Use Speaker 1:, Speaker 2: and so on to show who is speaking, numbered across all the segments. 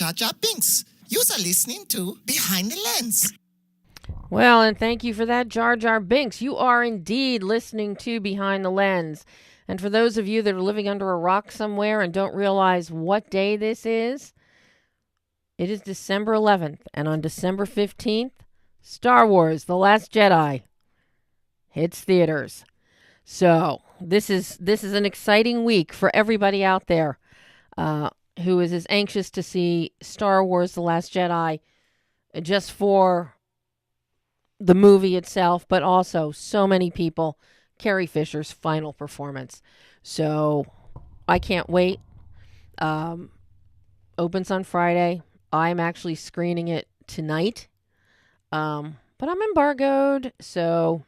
Speaker 1: Jar Jar Binks. You are listening to Behind the Lens.
Speaker 2: Well, and thank you for that, Jar Jar Binks. You are indeed listening to Behind the Lens. And for those of you that are living under a rock somewhere and don't realize what day this is, it is December 11th. And on December 15th, Star Wars: The Last Jedi hits theaters. So this is an exciting week for everybody out there who is as anxious to see Star Wars: The Last Jedi just for the movie itself, but also so many people, Carrie Fisher's final performance. So I can't wait. Opens on Friday. I'm actually screening it tonight. But I'm embargoed, so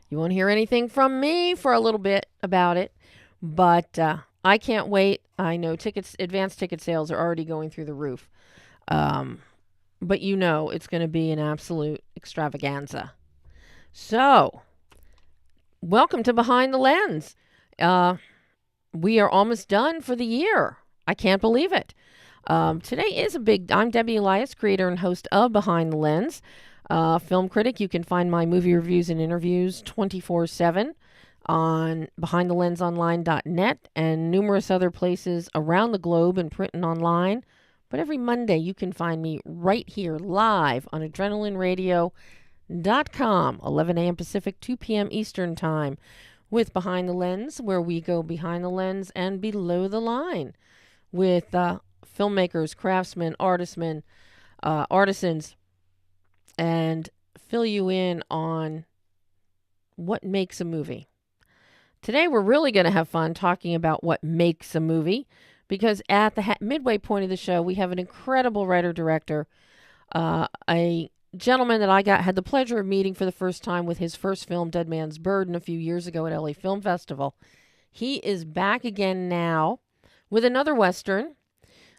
Speaker 2: you won't hear anything from me for a little bit about it. But I can't wait. I know advanced ticket sales are already going through the roof. But you know it's going to be an absolute extravaganza. So, welcome to Behind the Lens. We are almost done for the year. I can't believe it. Today is I'm Debbie Elias, creator and host of Behind the Lens. Film critic. You can find my movie reviews and interviews 24/7 on behindthelensonline.net and numerous other places around the globe in print and online. But every Monday, you can find me right here live on adrenalineradio.com, 11 a.m. Pacific, 2 p.m. Eastern Time, with Behind the Lens, where we go behind the lens and below the line with filmmakers, craftsmen, artisans, and fill you in on what makes a movie. Today, we're really going to have fun talking about what makes a movie, because at the midway point of the show, we have an incredible writer-director, a gentleman that I had the pleasure of meeting for the first time with his first film, Dead Man's Burden, a few years ago at LA Film Festival. He is back again now with another Western,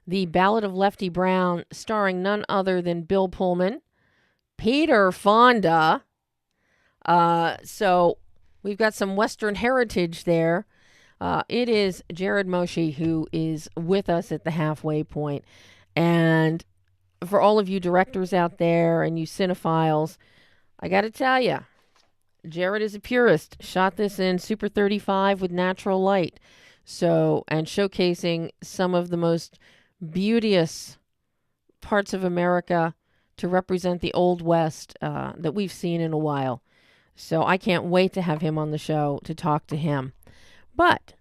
Speaker 2: The Ballad of Lefty Brown, starring none other than Bill Pullman, Peter Fonda. So we've got some Western heritage there. It is JARED MOSHE who is with us at the halfway point. And for all of you directors out there and you cinephiles, I got to tell you, JARED is a purist. Shot this in Super 35 with natural light. So, and showcasing some of the most beauteous parts of America to represent the Old West that we've seen in a while. So I can't wait to have him on the show to talk to him. But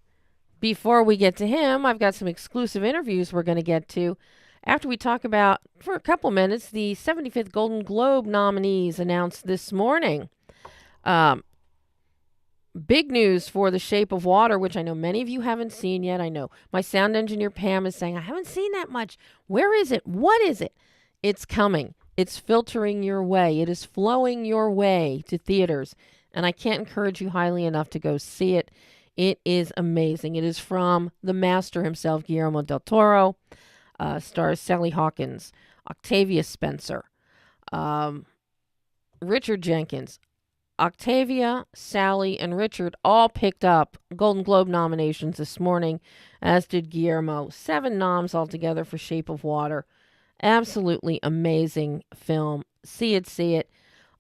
Speaker 2: before we get to him, I've got some exclusive interviews we're going to get to after we talk about, for a couple minutes, the 75th Golden Globe nominees announced this morning. Big news for The Shape of Water, which I know many of you haven't seen yet. I know my sound engineer, Pam, is saying, I haven't seen that much. Where is it? What is it? It's coming. It's filtering your way. It is flowing your way to theaters. And I can't encourage you highly enough to go see it. It is amazing. It is from the master himself, Guillermo del Toro. Stars Sally Hawkins, Octavia Spencer, Richard Jenkins. Octavia, Sally, and Richard all picked up Golden Globe nominations this morning, as did Guillermo. 7 noms altogether for Shape of Water. Absolutely amazing film. See it.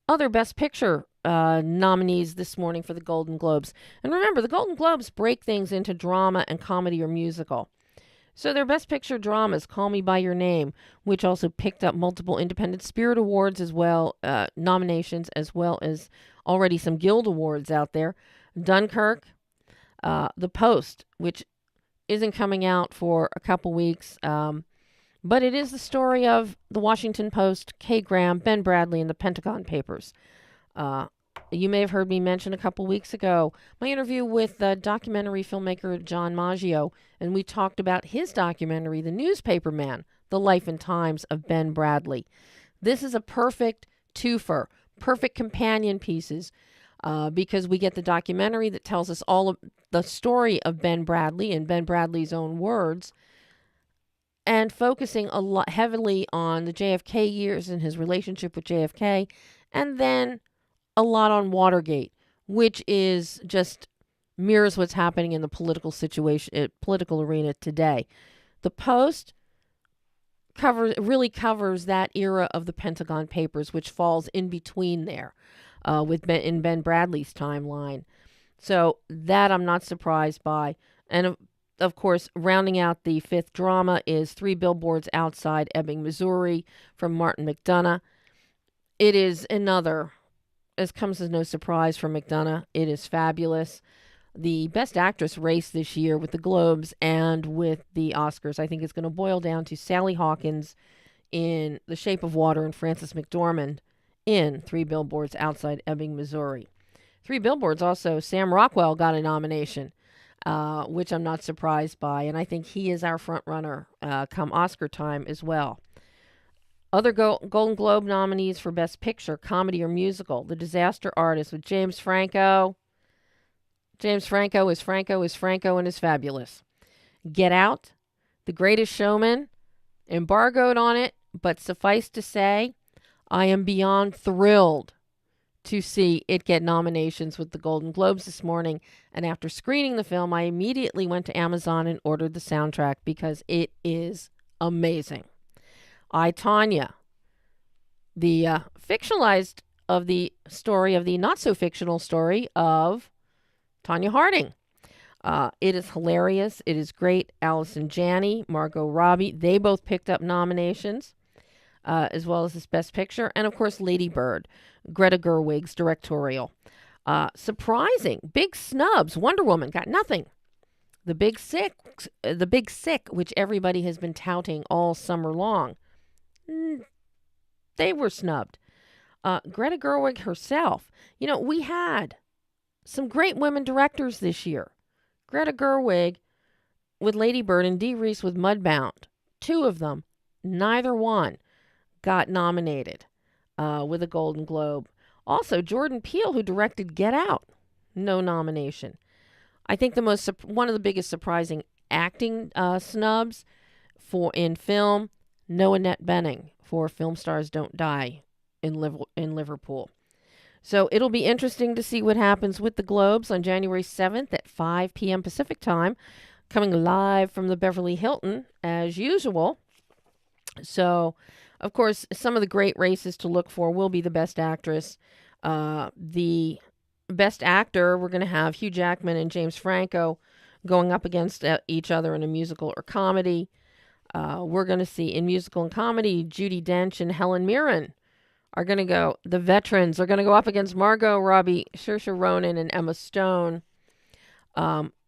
Speaker 2: Other Best Picture nominees this morning for the Golden Globes. And remember, the Golden Globes break things into drama and comedy or musical. So their Best Picture dramas, Call Me By Your Name, which also picked up multiple Independent Spirit Awards as well, nominations, as well as already some Guild Awards out there. Dunkirk, The Post, which isn't coming out for a couple weeks, but it is the story of the Washington Post, Kay Graham, Ben Bradley, and the Pentagon Papers. You may have heard me mention a couple weeks ago my interview with documentary filmmaker John Maggio, and we talked about his documentary, The Newspaper Man, The Life and Times of Ben Bradley. This is a perfect twofer, perfect companion pieces, because we get the documentary that tells us all of the story of Ben Bradley in Ben Bradley's own words, and focusing a lot heavily on the JFK years and his relationship with JFK, and then a lot on Watergate, which is just mirrors what's happening in the political situation, political arena today. The Post, really covers that era of the Pentagon Papers, which falls in between there in Ben Bradley's timeline. So that I'm not surprised by. And of course, rounding out the fifth drama is Three Billboards Outside Ebbing, Missouri from Martin McDonagh. It is another, as comes as no surprise for McDonagh, it is fabulous. The Best Actress race this year with the Globes and with the Oscars, I think it's going to boil down to Sally Hawkins in The Shape of Water and Frances McDormand in Three Billboards Outside Ebbing, Missouri. Three Billboards also, Sam Rockwell got a nomination, which I'm not surprised by, and I think he is our front runner come Oscar time as well. Other Golden Globe nominees for Best Picture, Comedy or Musical, The Disaster Artist with James Franco. James Franco is Franco and is fabulous. Get Out, The Greatest Showman, embargoed on it, but suffice to say, I am beyond thrilled to see it get nominations with the Golden Globes this morning. And after screening the film, I immediately went to Amazon and ordered the soundtrack because it is amazing. I, Tonya, the fictionalized of the story of the not-so-fictional story of Tonya Harding. It is hilarious. It is great. Allison Janney, Margot Robbie, they both picked up nominations, as well as this Best Picture. And, of course, Lady Bird, Greta Gerwig's directorial. Surprising. Big snubs. Wonder Woman got nothing. The Big Sick, which everybody has been touting all summer long, they were snubbed. Greta Gerwig herself. You know, we had some great women directors this year. Greta Gerwig with Lady Bird and Dee Reese with Mudbound. Two of them, neither one got nominated with a Golden Globe. Also, Jordan Peele, who directed Get Out, no nomination. I think one of the biggest surprising acting snubs in film, no Annette Bening for Film Stars Don't Die in Liverpool. So it'll be interesting to see what happens with the Globes on January 7th at 5 p.m. Pacific Time, coming live from the Beverly Hilton as usual. So, of course, some of the great races to look for will be the Best Actress. The Best Actor, we're going to have Hugh Jackman and James Franco going up against each other in a musical or comedy. We're going to see in musical and comedy, Judi Dench and Helen Mirren are going to go. The veterans are going to go up against Margot Robbie, Saoirse Ronan, and Emma Stone.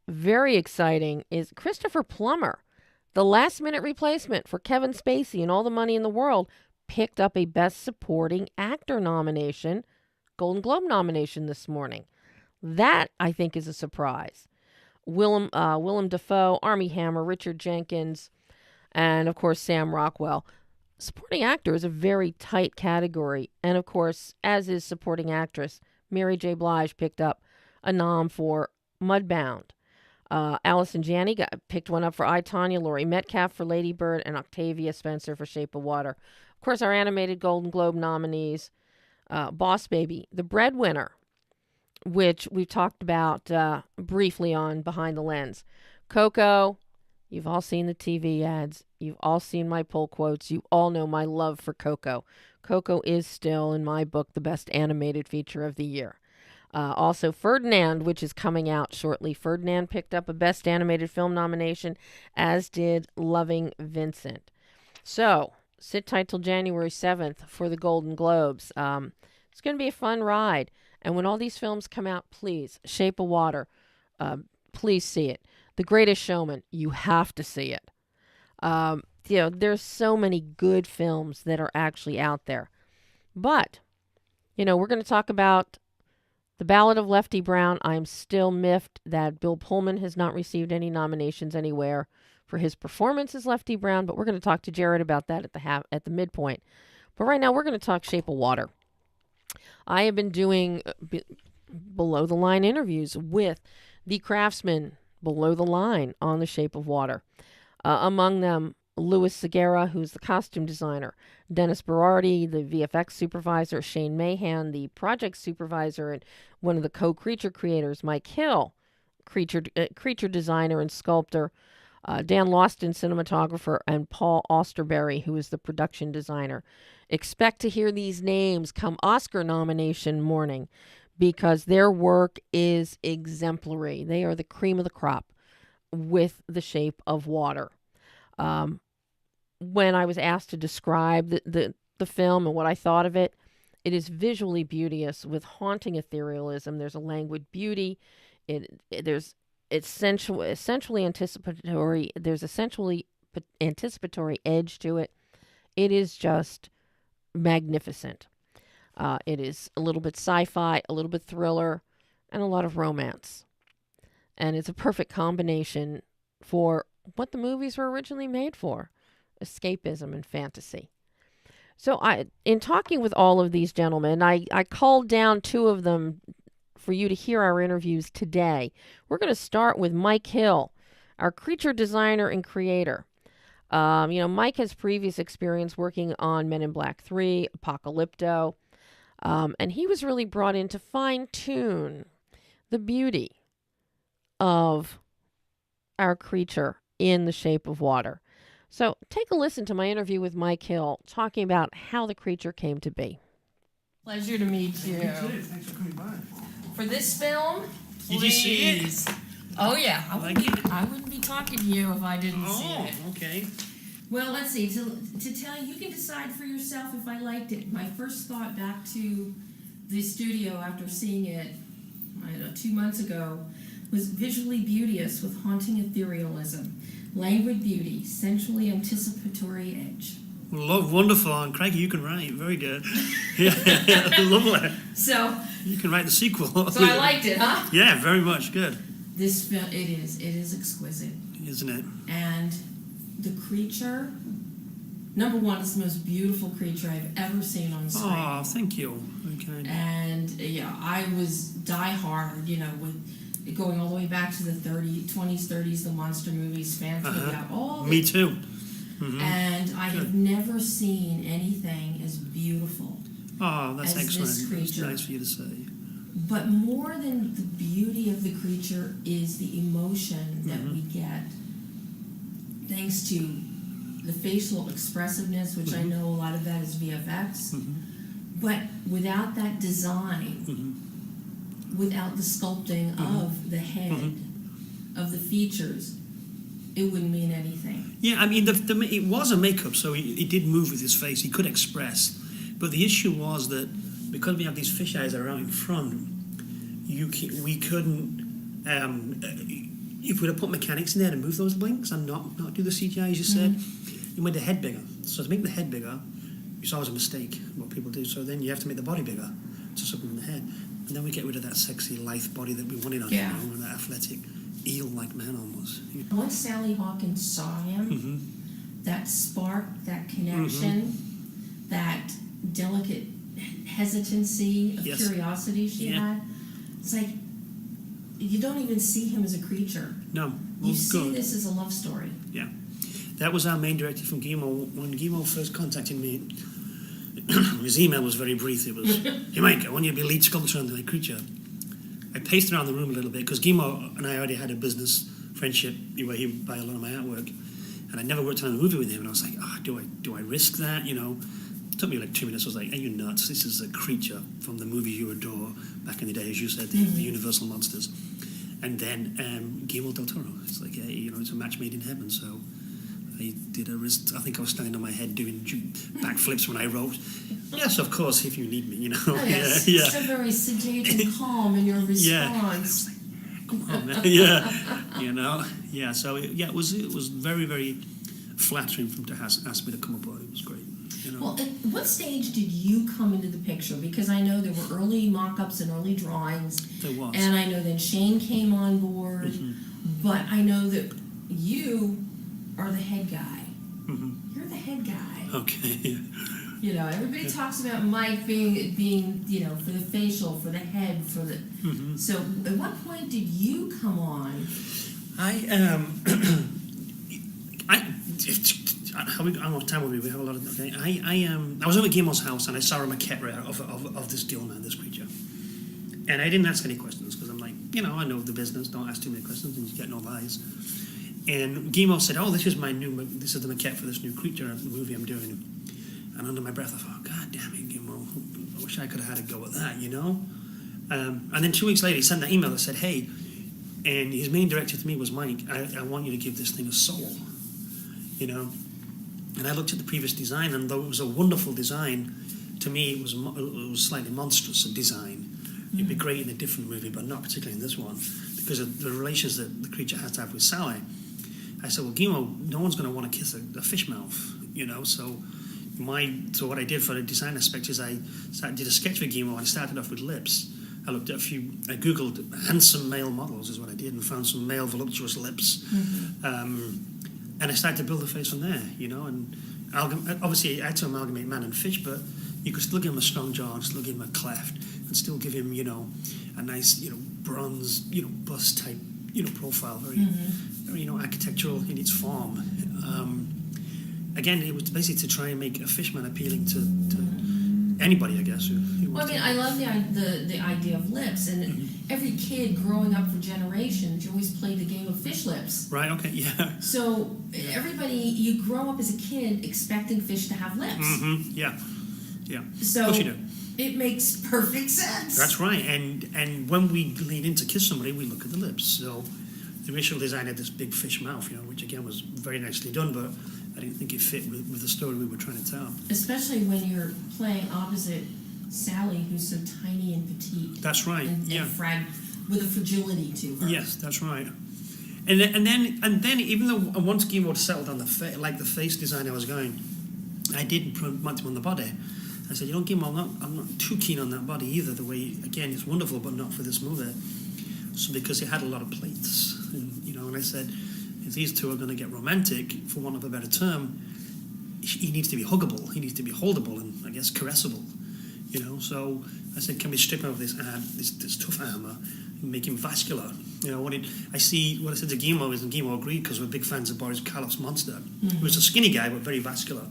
Speaker 2: Very exciting is Christopher Plummer, the last-minute replacement for Kevin Spacey and All the Money in the World, picked up a Best Supporting Actor nomination, Golden Globe nomination this morning. That, I think, is a surprise. Willem Dafoe, Armie Hammer, Richard Jenkins, and, of course, Sam Rockwell. Supporting actor is a very tight category. And, of course, as is supporting actress, Mary J. Blige picked up a nom for Mudbound. Allison Janney picked one up for I, Tonya, Laurie Metcalf for Lady Bird, and Octavia Spencer for Shape of Water. Of course, our animated Golden Globe nominees, Boss Baby, The Breadwinner, which we've talked about briefly on Behind the Lens. Coco, you've all seen the TV ads. You've all seen my pull quotes. You all know my love for Coco. Coco is still, in my book, the best animated feature of the year. Also, Ferdinand, which is coming out shortly. Ferdinand picked up a Best Animated Film nomination, as did Loving Vincent. So, sit tight till January 7th for the Golden Globes. It's going to be a fun ride. And when all these films come out, please, Shape of Water, please see it. The Greatest Showman, you have to see it. There's so many good films that are actually out there. But, we're going to talk about The Ballad of Lefty Brown. I'm still miffed that Bill Pullman has not received any nominations anywhere for his performance as Lefty Brown, but we're going to talk to Jared about that at the midpoint. But right now, we're going to talk Shape of Water. I have been doing below-the-line interviews with the craftsmen below the line on The Shape of Water. Among them, Louis Segura, who's the costume designer, Dennis Berardi, the VFX supervisor, Shane Mahan, the project supervisor, and one of the co-creature creators, Mike Hill, creature designer and sculptor. Dan Lausten, cinematographer, and Paul Austerberry, who is the production designer. Expect to hear these names come Oscar nomination morning because their work is exemplary. They are the cream of the crop with The Shape of Water. When I was asked to describe the film and what I thought of it, it is visually beauteous with haunting etherealism. There's a languid beauty. There's essentially anticipatory. There's essentially anticipatory edge to it. It is just magnificent. It is a little bit sci-fi, a little bit thriller, and a lot of romance. And it's a perfect combination for what the movies were originally made for: escapism and fantasy. So in talking with all of these gentlemen, I culled down two of them for you to hear our interviews today. We're going to start with Mike Hill, our creature designer and creator. Mike has previous experience working on Men in Black 3, Apocalypto, and he was really brought in to fine-tune the beauty of our creature in The Shape of Water. So take a listen to my interview with Mike Hill, talking about how the creature came to be. Pleasure to meet you.
Speaker 3: You too. Thanks for coming by.
Speaker 2: For this film,
Speaker 3: Did you see it?
Speaker 2: please. Oh yeah, I wouldn't be talking to you if I didn't see it.
Speaker 3: Okay.
Speaker 4: Well, let's see. To tell you, you can decide for yourself if I liked it. My first thought back to the studio after seeing it, 2 months ago, was visually beauteous with haunting etherealism, languid beauty, sensually anticipatory edge.
Speaker 3: Well, wonderful. And Craigie, you can write. Very good. Yeah, lovely.
Speaker 4: So
Speaker 3: You can write the sequel.
Speaker 4: So I liked it, huh?
Speaker 3: Yeah, very much. Good.
Speaker 4: This film, it is exquisite.
Speaker 3: Isn't it?
Speaker 4: And the creature, number one, it's the most beautiful creature I've ever seen on screen.
Speaker 3: Oh, thank you. Okay.
Speaker 4: And yeah, I was diehard, with going all the way back to the 20s, 30s, the monster movies, Phantom, all
Speaker 3: Me
Speaker 4: the,
Speaker 3: too. Mm-hmm.
Speaker 4: and I have never seen anything as beautiful.
Speaker 3: Oh, that's
Speaker 4: as
Speaker 3: excellent.
Speaker 4: this
Speaker 3: It's
Speaker 4: creature.
Speaker 3: nice for you to say.
Speaker 4: But more than the beauty of the creature is the emotion that we get, thanks to the facial expressiveness, which I know a lot of that is VFX. But without that design, without the sculpting of the head, of the features, it wouldn't mean anything.
Speaker 3: Yeah, I mean, it was a makeup, so he did move with his face. He could express. But the issue was that because we have these fish eyes that are out in front, we couldn't, if we'd have put mechanics in there to move those blinks and not do the CGI, as you said, you made the head bigger. So to make the head bigger, it's always a mistake, what people do. So then you have to make the body bigger to supplement the head. And then we get rid of that sexy, lithe body that we wanted on him, that athletic, eel-like man almost.
Speaker 4: Once Sally Hawkins saw him, that spark, that connection, that delicate hesitancy of curiosity she had, it's like you don't even see him as a creature.
Speaker 3: No.
Speaker 4: You see this as a love story.
Speaker 3: Yeah. That was our main director from Guillermo. When Guillermo first contacted me, his email was very brief. It was, "Hey Mike, I want you to be lead sculptor on the creature." I paced around the room a little bit because Guillermo and I already had a business friendship where he would buy a lot of my artwork, and I never worked on a movie with him. And I was like, do I risk that? It took me like 2 minutes. I was like, "Are you nuts? This is a creature from the movie you adore back in the day, as you said, the Universal monsters." And then Guillermo del Toro. It's like, it's a match made in heaven. So I did a wrist. I think I was standing on my head doing backflips when I wrote. Yes, of course, if you need me,
Speaker 4: Oh, yes.
Speaker 3: Yeah.
Speaker 4: So very sedate and calm in your response.
Speaker 3: Yeah. Come on, man. Yeah. So it was very, very flattering for him to ask me to come aboard. It was great.
Speaker 4: Well, at what stage did you come into the picture? Because I know there were early mock-ups and early drawings.
Speaker 3: There was.
Speaker 4: And I know then Shane came on board. But I know that you are the head guy. You're the head guy.
Speaker 3: Okay.
Speaker 4: Everybody talks about Mike being for the facial, for the head, for the. So, at what point did you come on?
Speaker 3: How much time will we have a lot of? Okay, I was over at Guillermo's house and I saw a maquette of this Gilman, this creature, and I didn't ask any questions because I'm like, I know the business. Don't ask too many questions and you get no lies. And Guillermo said, "Oh, this is the maquette for this new creature movie I'm doing." And under my breath, I thought, "God damn it, Guillermo! I wish I could have had a go at that," you know. And then 2 weeks later, he sent that email that said, "Hey," and his main director to me was Mike. I want you to give this thing a soul, you know. And I looked at the previous design, and though it was a wonderful design, to me it was slightly monstrous a design. It'd be great in a different movie, but not particularly in this one, because of the relations that the creature has to have with Sally. I said, "Well, Guillermo, no one's going to want to kiss a fish mouth, you know." So what I did for the design aspect is I did a sketch with Guillermo. I started off with lips. I looked at I googled handsome male models is what I did, and found some male voluptuous lips. And I started to build the face from there, you know. And obviously I had to amalgamate man and fish, but you could still give him a strong jaw, and still give him a cleft, and still give him, you know, a nice, you know, bronze, you know, bust type, you know, profile, very, you know, architectural in its form. Again, it was basically to try and make a fishman appealing to anybody, I guess.
Speaker 4: Well, I mean, I love the idea of lips, and every kid growing up for generations, you always played the game of fish lips.
Speaker 3: Right. Okay. Yeah.
Speaker 4: So everybody, you grow up as a kid expecting fish to have lips.
Speaker 3: Yeah. Yeah.
Speaker 4: So
Speaker 3: of course you do.
Speaker 4: It makes perfect sense.
Speaker 3: That's right. And when we lean in to kiss somebody, we look at the lips. So the initial design had this big fish mouth, you know, which again was very nicely done, but I didn't think it fit with the story we were trying to tell.
Speaker 4: Especially when you're playing opposite Sally, who's so tiny and petite.
Speaker 3: That's right.
Speaker 4: And with a fragility to her.
Speaker 3: Yes, that's right. And then even though once Guillermo settled on the face design I was going, I did want him on the body. I said, you know, Guillermo, I'm not too keen on that body either. The way, again, it's wonderful, but not for this movie. So because it had a lot of plates, and, you know, and I said, if these two are going to get romantic, for want of a better term, he needs to be huggable, he needs to be holdable, and I guess caressable, you know. So I said, can we strip out this tough armor and make him vascular? You know, what I said to Guillermo is, and Guillermo agreed because we're big fans of Boris Karloff's monster. He was a skinny guy but very vascular.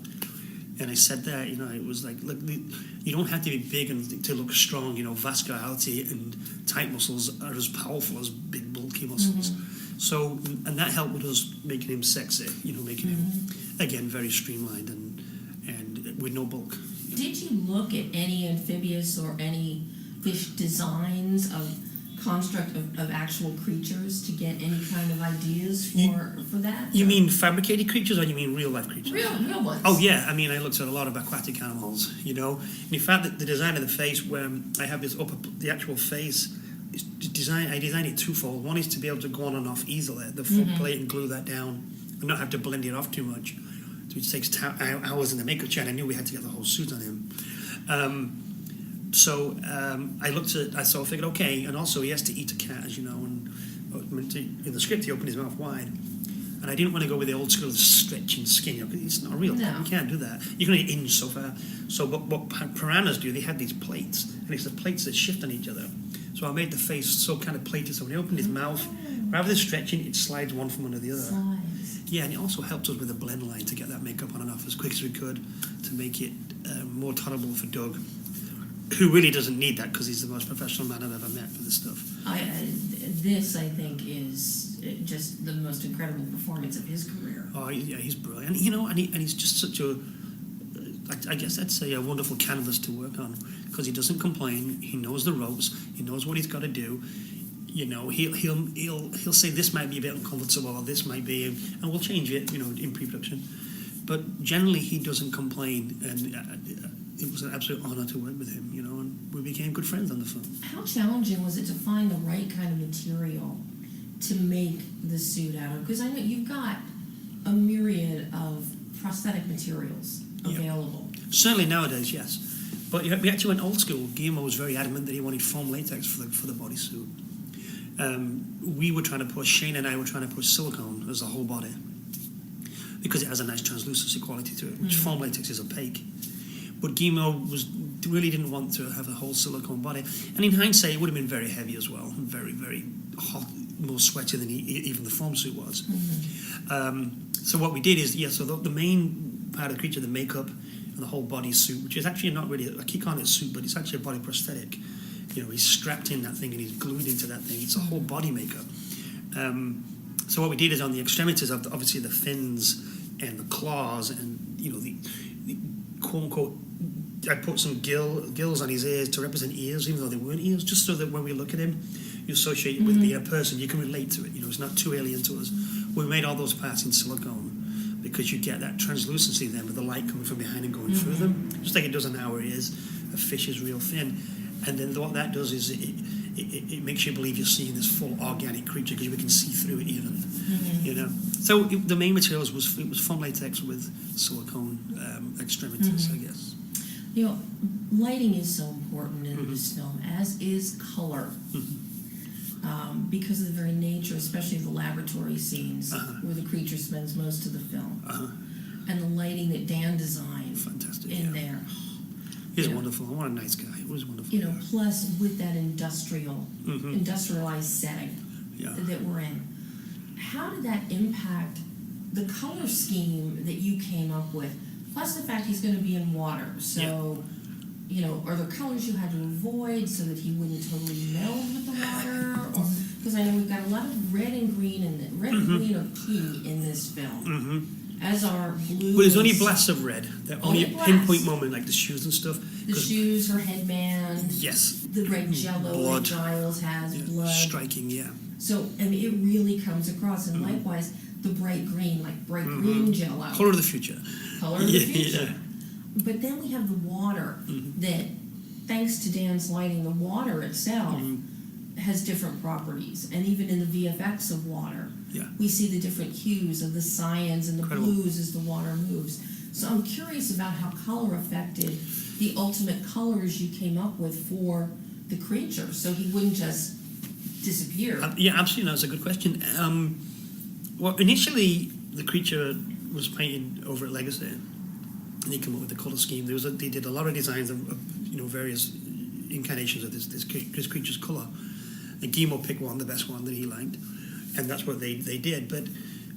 Speaker 3: And I said that, you know, it was like, look, you don't have to be big and to look strong. You know, vascularity and tight muscles are as powerful as big, bulky muscles. So, and that helped with us making him sexy. You know, making him again very streamlined and with no bulk.
Speaker 4: Did you look at any amphibious or any fish designs of construct of actual creatures to get any kind of ideas for that?
Speaker 3: You mean fabricated creatures, or you mean real life creatures?
Speaker 4: Real ones.
Speaker 3: Oh yeah, I mean I looked at a lot of aquatic animals, you know. And in fact, the design of the face, where I have this the actual face, is I designed it twofold. One is to be able to go on and off easily, the front plate, and glue that down, and not have to blend it off too much, which takes hours in the makeup chair. I knew we had to get the whole suit on him. So I figured, okay, and also he has to eat a cat, as you know, and in the script he opened his mouth wide, and I didn't want to go with the old school stretching skin. You know, it's not real.
Speaker 4: No.
Speaker 3: You can't do that. You can only inch so far. So what piranhas do, they have these plates, and it's the plates that shift on each other. So I made the face so kind of plated, so when he opened his mouth, rather than stretching, it slides one from under the other.
Speaker 4: Slides.
Speaker 3: Yeah, and it also helped us with the blend line to get that makeup on and off as quick as we could to make it more tolerable for Doug, who really doesn't need that because he's the most professional man I've ever met for this stuff.
Speaker 4: This, I think, is just the most incredible performance of his career.
Speaker 3: Oh, yeah, he's brilliant. You know, and he's just such I guess I'd say a wonderful canvas to work on because he doesn't complain. He knows the ropes. He knows what he's got to do. You know, he'll say this might be a bit uncomfortable or this might be, and we'll change it, you know, in pre-production. But generally, he doesn't complain, and it was an absolute honor to work with him, you know, and we became good friends on the film.
Speaker 4: How challenging was it to find the right kind of material to make the suit out of? Because I know you've got a myriad of prosthetic materials available.
Speaker 3: Certainly nowadays, yes. But we actually went old school. Guillermo was very adamant that he wanted foam latex for the bodysuit. We were trying to push, Shane and I were trying to push silicone as the whole body because it has a nice translucency quality to it, which foam latex is opaque. But Guillermo really didn't want to have a whole silicone body. And in hindsight, it would have been very heavy as well, and very, very hot, more sweaty than even the foam suit was. So what we did is, so the main part of the creature, the makeup and the whole body suit, which is actually not really, I keep calling it a suit, but it's actually a body prosthetic. You know, he's strapped in that thing and he's glued into that thing. It's a whole body makeup. So what we did is on the extremities of obviously the fins and the claws and the quote unquote, I put some gills on his ears to represent ears, even though they weren't ears, just so that when we look at him, you associate it with the person, you can relate to it. It's not too alien to us. We made all those parts in silicone because you get that translucency then with the light coming from behind and going through them, just like it does on our ears. A fish is real thin, and then what that does is it makes you believe you're seeing this full organic creature because we can see through it even. So the main materials was foam latex with silicone extremities, I guess.
Speaker 4: Lighting is so important in this film, as is color, because of the very nature, especially of the laboratory scenes where the creature spends most of the film, and the lighting that Dan designed in there.
Speaker 3: He's wonderful. What a nice guy. It was wonderful.
Speaker 4: Plus with that industrialized setting that we're in. How did that impact the color scheme that you came up with? Plus the fact he's going to be in water. So, are there colors you had to avoid so that he wouldn't totally meld with the water? Because I know we've got a lot of red and green green are key in this film. As are blue.
Speaker 3: Well, there's only blasts of red. They're only a pinpoint moment, like the shoes and stuff.
Speaker 4: The shoes, her headband.
Speaker 3: Yes.
Speaker 4: The red jello
Speaker 3: blood.
Speaker 4: that Giles has, blood.
Speaker 3: Striking,
Speaker 4: So, it really comes across. And likewise, the bright green, like bright green jello.
Speaker 3: Color of the future.
Speaker 4: Color of the future. But then we have the water that, thanks to Dan's lighting, the water itself has different properties. And even in the VFX of water, we see the different hues of the cyans and the blues as the water moves. So I'm curious about how color affected the ultimate colors you came up with for the creature, so he wouldn't just disappear.
Speaker 3: Absolutely. That's a good question. Well, initially, the creature was painted over at Legacy, and they came up with the color scheme. They did a lot of designs of various incarnations of this creature's color. And Guillermo picked the best one that he liked, and that's what they did. But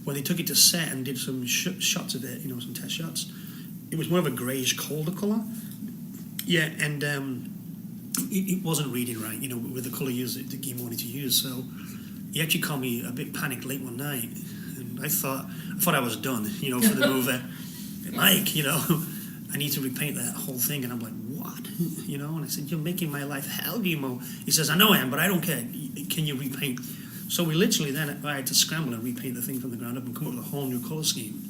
Speaker 3: when they took it to set and did some shots of it, some test shots, it was more of a greyish, colder color. Yeah, and it wasn't reading right, with the color use that Guillermo wanted to use. So he actually called me a bit panicked late one night, and I thought I was done, for the movie. Mike, I need to repaint that whole thing, and I'm like, what? And I said, you're making my life hell, Guillermo. He says, I know I am, but I don't care. Can you repaint? So we literally then, I had to scramble and repaint the thing from the ground up and come up with a whole new color scheme.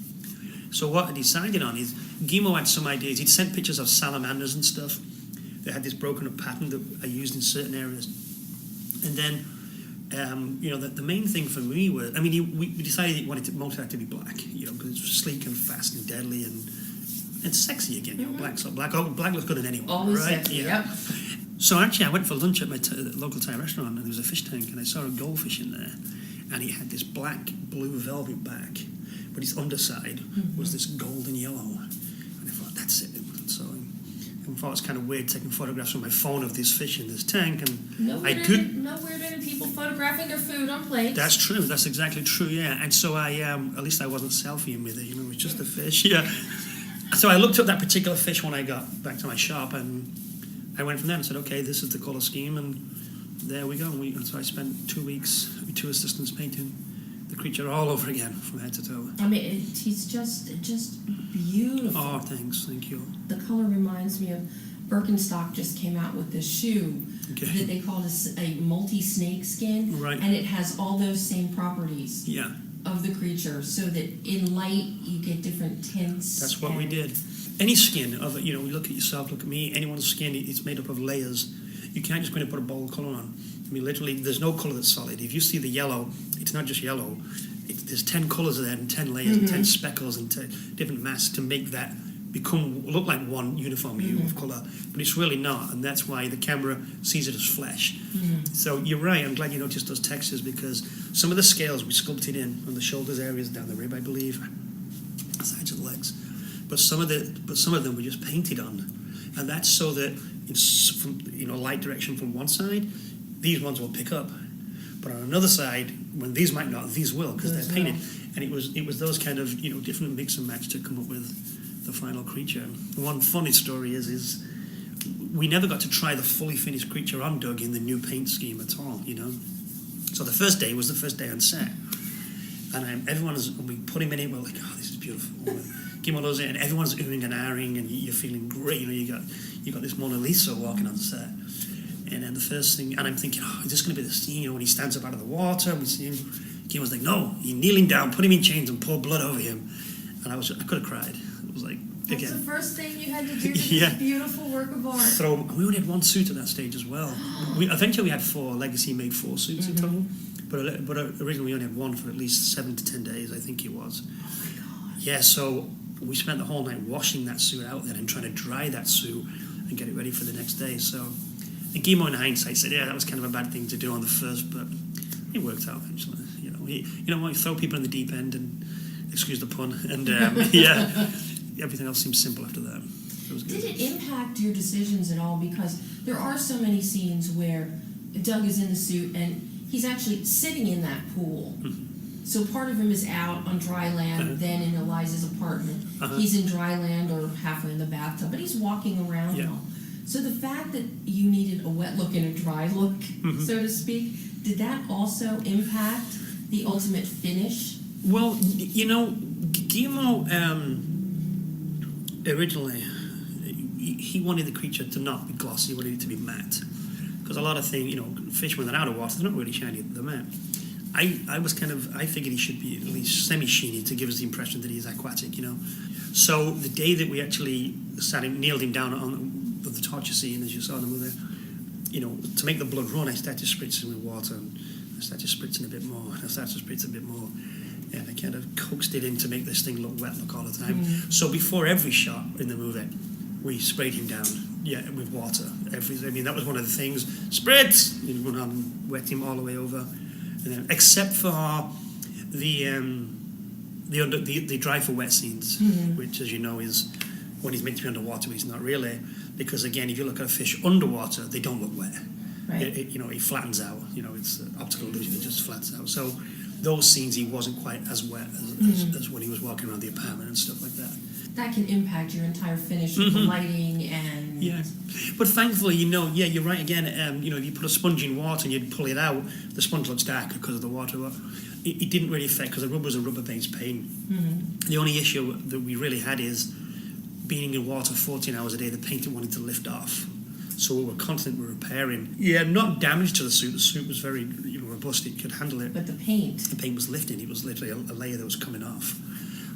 Speaker 3: So what I decided on is, Guillermo had some ideas. He'd sent pictures of salamanders and stuff. They had this broken up pattern that I used in certain areas. And then, the main thing for me was, we decided he wanted most had to be black, because it's sleek and fast and deadly and sexy again, black looks good in anyone.
Speaker 4: Always
Speaker 3: right?
Speaker 4: sexy, yep.
Speaker 3: So actually I went for lunch at my local Thai restaurant, and there was a fish tank, and I saw a goldfish in there, and he had this blue velvet back, but his underside was this golden yellow, and I thought, that's it. So I thought it was kind of weird taking photographs from my phone of this fish in this tank, and
Speaker 4: no weirder than people photographing their food on plates.
Speaker 3: That's true. That's exactly true. Yeah, and so I at least I wasn't selfieing with it. It was just a fish. Yeah. So I looked up that particular fish when I got back to my shop, and I went from there and said, okay, this is the colour scheme, and there we go. And so I spent 2 weeks with 2 assistants painting the creature all over again from head to toe.
Speaker 4: He's just beautiful.
Speaker 3: Oh, thanks. Thank you.
Speaker 4: The colour reminds me of Birkenstock just came out with this shoe that they call a multi-snake skin.
Speaker 3: Right.
Speaker 4: And it has all those same properties.
Speaker 3: Yeah.
Speaker 4: Of the creature, so that in light you get different tints.
Speaker 3: That's what we did. Any skin of it, look at yourself, look at me, anyone's skin, it's made up of layers. You can't just go and put a bold colour on. Literally, there's no colour that's solid. If you see the yellow, it's not just yellow. There's 10 colours there and 10 layers and 10 speckles and 10 different masks to make that look like one uniform hue of colour, but it's really not, and that's why the camera sees it as flesh. So you're right, I'm glad you noticed those textures, because some of the scales we sculpted in on the shoulders areas, down the rib, I believe, sides of the legs, but some of them were just painted on, and that's so that from light direction from one side, these ones will pick up, but on another side, when these might not, these will, because they're painted. And it was those kind of different mix and match to come up with the final creature. One funny story is we never got to try the fully finished creature on Doug in the new paint scheme at all. So the first day was the first day on set, And we put him in it, we're like, oh, this is beautiful. Guillermo loves it, and everyone's oohing and ahhing, and you're feeling great. You got this Mona Lisa walking on set. And then the first thing, and I'm thinking, oh, is this going to be the scene, when he stands up out of the water, and we see him. Guillermo's like, no, you kneel him down, put him in chains, and pour blood over him. And I could have cried. It was like,
Speaker 4: That's
Speaker 3: again.
Speaker 4: the first thing you had to do to this beautiful work of art.
Speaker 3: We only had one suit at that stage as well. Eventually we had 4. Legacy made 4 suits in total. But originally we only had one for at least 7 to 10 days, I think it was.
Speaker 4: Oh my God.
Speaker 3: Yeah, so we spent the whole night washing that suit out then and trying to dry that suit and get it ready for the next day. So, and Guillermo in hindsight said, yeah, that was kind of a bad thing to do on the first, but it worked out eventually. You throw people in the deep end, and excuse the pun, and everything else seems simple after that. It was good.
Speaker 4: Did it impact your decisions at all? Because there are so many scenes where Doug is in the suit and he's actually sitting in that pool.
Speaker 3: Mm-hmm.
Speaker 4: So part of him is out on dry land, then in Elias's apartment. He's in dry land or halfway in the bathtub, but he's walking around and all. So the fact that you needed a wet look and a dry look, so to speak, did that also impact the ultimate finish?
Speaker 3: Well, Guillermo originally, he wanted the creature to not be glossy, he wanted it to be matte. Because a lot of things, fish when they're out of water, they're not really shiny, they're matte. I figured he should be at least semi-sheeny to give us the impression that he's aquatic, So the day that we actually kneeled him down on the torture scene, as you saw in the movie, to make the blood run, I started spritzing with water, and I started spritzing a bit more, and I started spritzing a bit more, and I kind of coaxed it in to make this thing look all the time. So before every shot in the movie, we sprayed him down, with water. That was one of the things. Spritz! You'd run on, wet him all the way over, and then, except for the dry for wet scenes, which, as you know, is when he's meant to be underwater, but he's not really. Because again, if you look at a fish underwater, they don't look wet.
Speaker 4: Right.
Speaker 3: It flattens out. It's an optical illusion. It just flattens out. So those scenes, he wasn't quite as wet as when he was walking around the apartment and stuff like that.
Speaker 4: That can impact your entire finish with the lighting and...
Speaker 3: Yeah. But thankfully, you're right again. If you put a sponge in water and you'd pull it out, the sponge looks darker because of the water. But it didn't really affect, because the rubber was a rubber-based paint. The only issue that we really had is being in water 14 hours a day, the paint wanted to lift off. So we were constantly repairing. Yeah, not damage to the suit. The suit was very robust. It could handle it.
Speaker 4: But the paint
Speaker 3: was lifting. It was literally a layer that was coming off.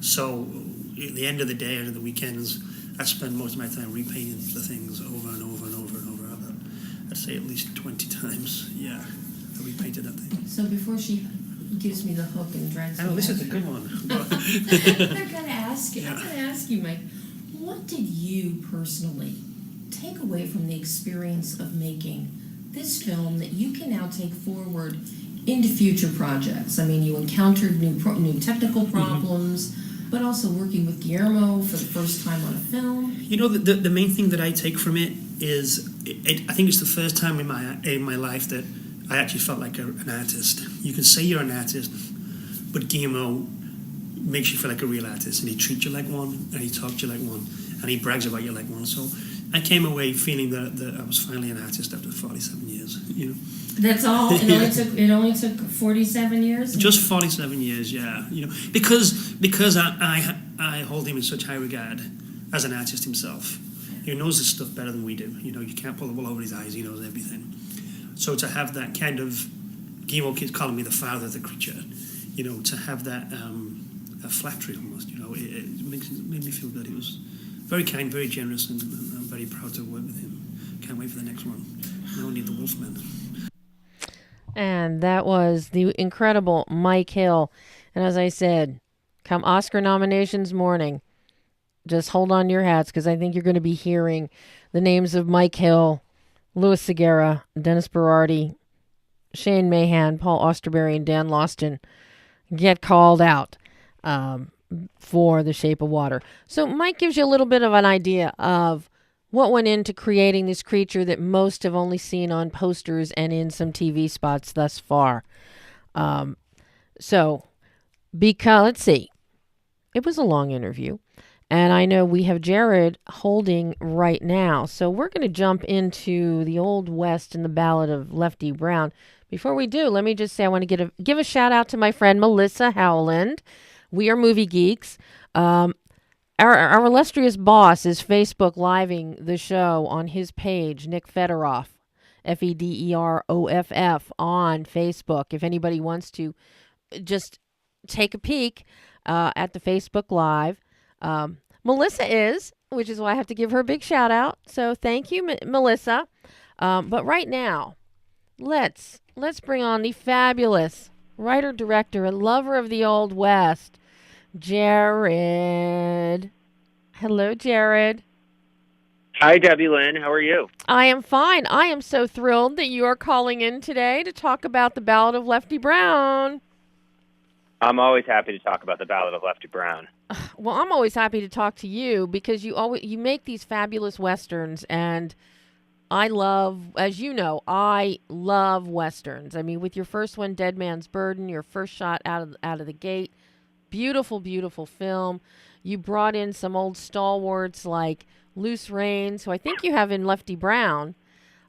Speaker 3: So at the end of the day, and the weekends, I spend most of my time repainting the things over and over and over and over. I'd say at least 20 times. Yeah, I repainted that thing.
Speaker 4: So before she gives me the hook and drags me
Speaker 3: this is a good one.
Speaker 4: I'm gonna ask you, Mike, what did you personally take away from the experience of making this film that you can now take forward into future projects? I mean, you encountered new technical problems, but also working with Guillermo for the first time on a film.
Speaker 3: The main thing that I take from it is, I think it's the first time in my life that I actually felt like an artist. You can say you're an artist, but Guillermo makes you feel like a real artist, and he treats you like one, and he talks to you like one, and he brags about you like one. So I came away feeling that I was finally an artist after 47 years.
Speaker 4: That's all. It only took 47 years.
Speaker 3: Just 47 years, yeah. Because I hold him in such high regard as an artist himself. He knows this stuff better than we do. You can't pull the wool over his eyes. He knows everything. So to have that kind of, Guillermo keeps calling me the father of the creature. To have that a flattery almost. It made me feel good. He was very kind, very generous, and I'm very proud to work with him. Can't wait for the next one. Now I need the Wolfman.
Speaker 2: And that was the incredible Mike Hill. And as I said, come Oscar nominations morning, just hold on to your hats, because I think you're going to be hearing the names of Mike Hill, Louis Segura, Dennis Berardi, Shane Mahan, Paul Osterberry, and Dan Lausten get called out for The Shape of Water. So Mike gives you a little bit of an idea of what went into creating this creature that most have only seen on posters and in some TV spots thus far. Let's see. It was a long interview. And I know we have Jared holding right now. So we're going to jump into the Old West and the Ballad of Lefty Brown. Before we do, let me just say I want to give a shout out to my friend Melissa Howland. We are movie geeks. Our illustrious boss is Facebook living the show on his page, Nick Federoff, Federoff on Facebook. If anybody wants to just take a peek at the Facebook Live. Melissa is, which is why I have to give her a big shout out. So thank you, Melissa. But right now, let's bring on the fabulous writer, director, and lover of the Old West, Jared. Hello, Jared.
Speaker 5: Hi, Debbie Lynn. How are you?
Speaker 2: I am fine. I am so thrilled that you are calling in today to talk about the Ballad of Lefty Brown.
Speaker 5: I'm always happy to talk about the Ballad of Lefty Brown.
Speaker 2: Well, I'm always happy to talk to you because you make these fabulous westerns, and I love, as you know, I love westerns. I mean, with your first one, Dead Man's Burden, your first shot out of the gate, beautiful, beautiful film. You brought in some old stalwarts like Loose Reins, who I think you have in Lefty Brown.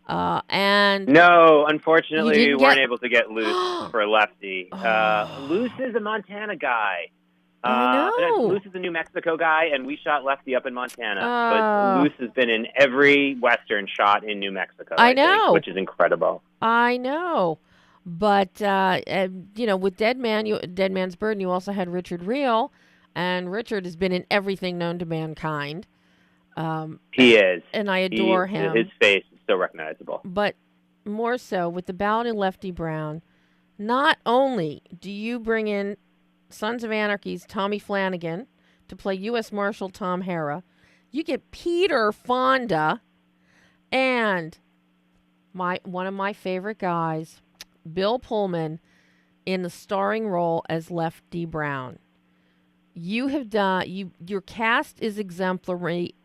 Speaker 2: And
Speaker 5: no, unfortunately, we weren't able to get Loose for Lefty. Loose is a Montana guy.
Speaker 2: I know.
Speaker 5: Loose is a New Mexico guy, and we shot Lefty up in Montana. But Loose has been in every Western shot in New Mexico, I think, which is incredible.
Speaker 2: I know. But, with Dead Man's Burden, you also had Richard Reel, and Richard has been in everything known to mankind.
Speaker 5: He is.
Speaker 2: And I adore him.
Speaker 5: His face is so recognizable.
Speaker 2: But more so, with the Ballad of Lefty Brown, not only do you bring in Sons of Anarchy's Tommy Flanagan to play U.S. Marshal Tom Hara, you get Peter Fonda and one of my favorite guys, Bill Pullman, in the starring role as Lefty Brown. You have done your cast is exemplary,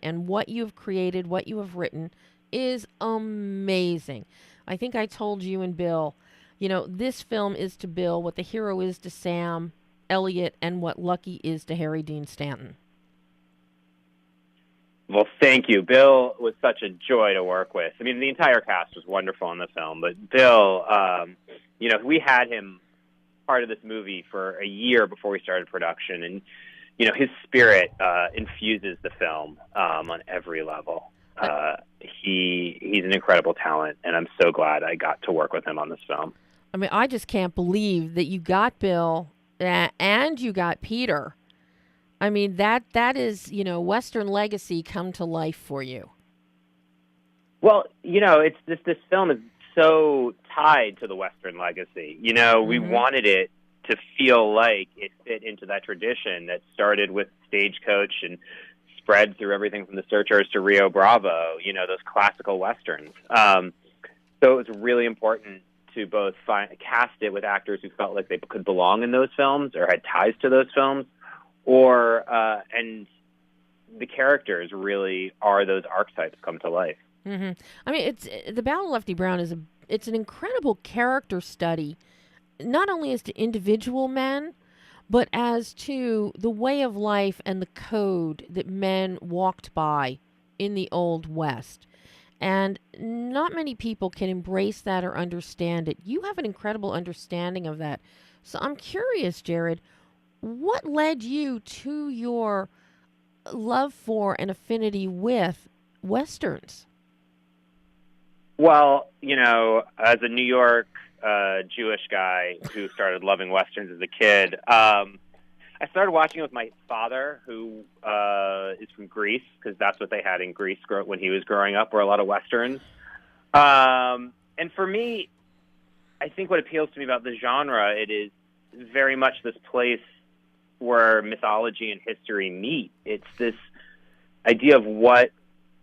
Speaker 2: and what you have created, what you have written, is amazing. I think I told you and Bill, this film is to Bill what the hero is to Sam Elliott and what Lucky is to Harry Dean Stanton.
Speaker 5: Well, thank you. Bill was such a joy to work with. I mean, the entire cast was wonderful in the film, but Bill, we had him part of this movie for a year before we started production, and his spirit infuses the film on every level. He's an incredible talent, and I'm so glad I got to work with him on this film.
Speaker 2: I mean, I just can't believe that you got Bill and you got Peter. I mean, that is, Western legacy come to life for you.
Speaker 5: Well, it's this film is so tied to the Western legacy. We wanted it to feel like it fit into that tradition that started with Stagecoach and spread through everything from The Searchers to Rio Bravo, those classical Westerns. So it was really important to both cast it with actors who felt like they could belong in those films or had ties to those films, and the characters really are those archetypes come to life.
Speaker 2: Mm-hmm. I mean, it's the Ballad of Lefty Brown it's an incredible character study, not only as to individual men, but as to the way of life and the code that men walked by in the Old West. And not many people can embrace that or understand it. You have an incredible understanding of that. So I'm curious, Jared, what led you to your love for and affinity with Westerns?
Speaker 5: Well, as a New York Jewish guy who started loving Westerns as a kid, I started watching with my father, who is from Greece, because that's what they had in Greece when he was growing up, were a lot of Westerns. And for me, I think what appeals to me about the genre, it is very much this place where mythology and history meet. It's this idea of what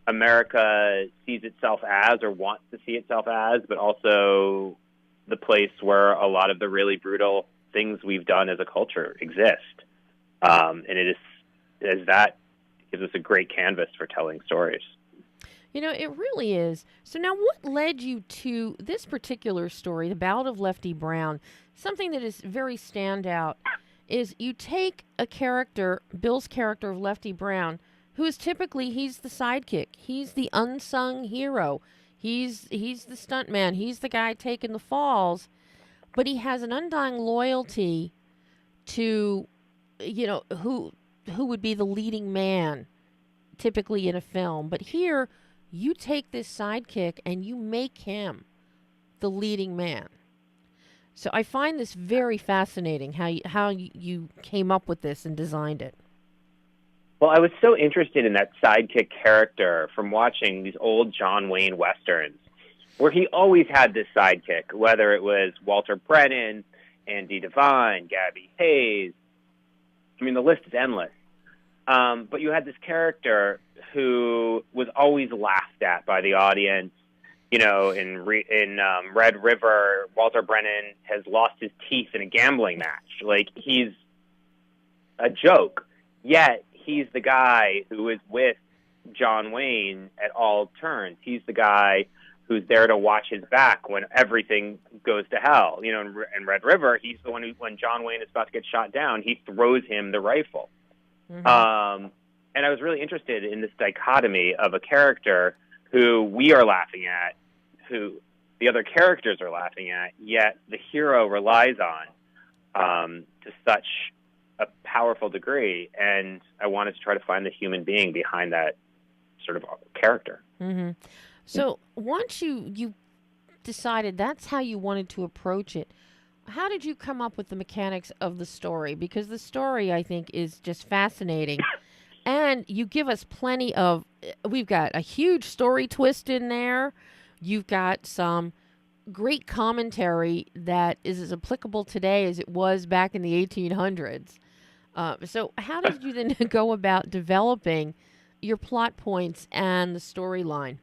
Speaker 5: America sees itself as or wants to see itself as, but also the place where a lot of the really brutal things we've done as a culture exist. And it gives us a great canvas for telling stories.
Speaker 2: It really is. So now what led you to this particular story, the Ballad of Lefty Brown? Something that is very standout is you take a character, Bill's character of Lefty Brown, who is typically, he's the sidekick. He's the unsung hero. He's the stuntman. He's the guy taking the falls. But he has an undying loyalty to, who would be the leading man typically in a film. But here, you take this sidekick and you make him the leading man. So I find this very fascinating, how you came up with this and designed it.
Speaker 5: Well, I was so interested in that sidekick character from watching these old John Wayne Westerns, where he always had this sidekick, whether it was Walter Brennan, Andy Devine, Gabby Hayes. I mean, the list is endless. But you had this character who was always laughed at by the audience. In Red River, Walter Brennan has lost his teeth in a gambling match. Like, he's a joke. Yet, he's the guy who is with John Wayne at all turns. He's the guy who's there to watch his back when everything goes to hell. In Red River, he's the one who, when John Wayne is about to get shot down, he throws him the rifle. Mm-hmm. And I was really interested in this dichotomy of a character who we are laughing at, who the other characters are laughing at, yet the hero relies on to such a powerful degree. And I wanted to try to find the human being behind that sort of character.
Speaker 2: Mm-hmm. So once you decided that's how you wanted to approach it, how did you come up with the mechanics of the story? Because the story, I think, is just fascinating. And you give us plenty of, we've got a huge story twist in there. You've got some great commentary that is as applicable today as it was back in the 1800s. So how did you then go about developing your plot points and the storyline?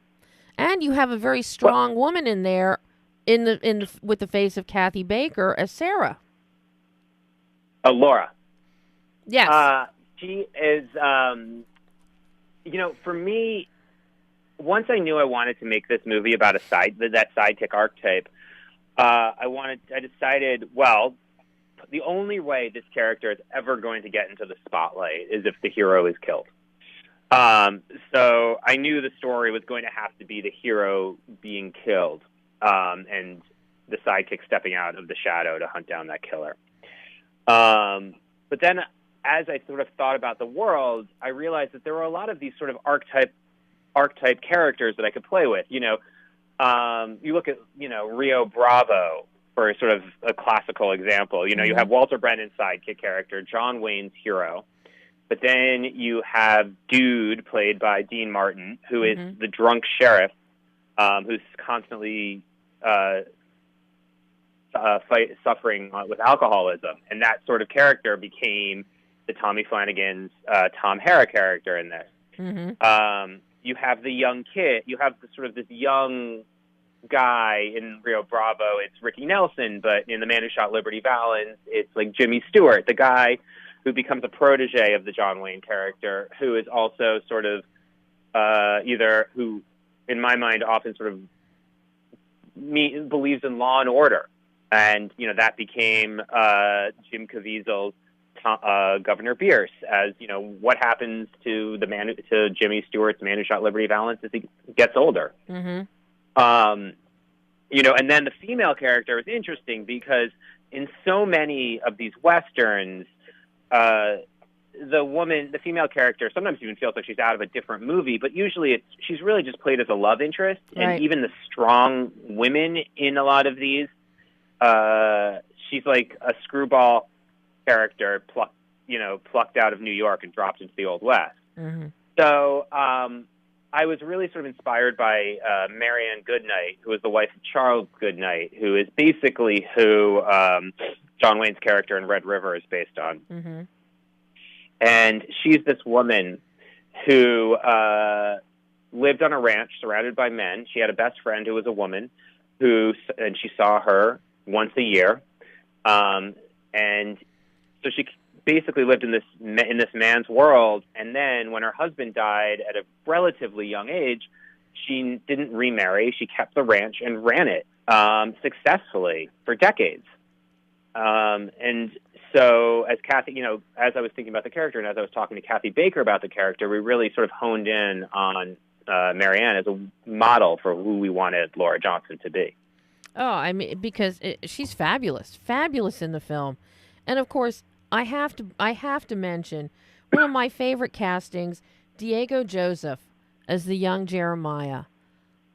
Speaker 2: And you have a very strong woman in there with the face of Kathy Baker as Sarah.
Speaker 5: Laura.
Speaker 2: Yes.
Speaker 5: She is, for me, once I knew I wanted to make this movie about that sidekick archetype, I decided, well, the only way this character is ever going to get into the spotlight is if the hero is killed. So I knew the story was going to have to be the hero being killed, and the sidekick stepping out of the shadow to hunt down that killer. But then, as I sort of thought about the world, I realized that there were a lot of these sort of archetype characters that I could play with. You look at, Rio Bravo for sort of a classical example. You have Walter Brennan's sidekick character, John Wayne's hero. But then you have Dude, played by Dean Martin, who is the drunk sheriff, who's constantly suffering with alcoholism. And that sort of character became the Tommy Flanagan's Tom Hara character in this. Mm-hmm. You have the young kid. You have this young guy in Rio Bravo. It's Ricky Nelson, but in The Man Who Shot Liberty Valance, it's like Jimmy Stewart, the guy who becomes a protege of the John Wayne character, who is also sort of who, in my mind, often sort of believes in law and order. And, that became Jim Caviezel's Governor Bierce, as, what happens to Jimmy Stewart's Man Who Shot Liberty Valance as he gets older. Mm-hmm. And then the female character is interesting because in so many of these Westerns, the female character sometimes even feels like she's out of a different movie, but usually she's really just played as a love interest. Right. And even the strong women in a lot of these, she's like a screwball character plucked out of New York and dropped into the Old West. Mm-hmm. So I was really sort of inspired by Marianne Goodnight, who is the wife of Charles Goodnight, who is basically who John Wayne's character in Red River is based on. Mm-hmm. And she's this woman who lived on a ranch surrounded by men. She had a best friend who was a woman, and she saw her once a year. And so she basically lived in this man's world. And then when her husband died at a relatively young age, she didn't remarry. She kept the ranch and ran it successfully for decades. And so as Kathy, as I was thinking about the character and as I was talking to Kathy Baker about the character, we really sort of honed in on Marianne as a model for who we wanted Laura Johnson to be.
Speaker 2: Oh, I mean, because she's fabulous in the film, and of course, I have to mention one of my favorite castings, Diego Joseph as the young Jeremiah.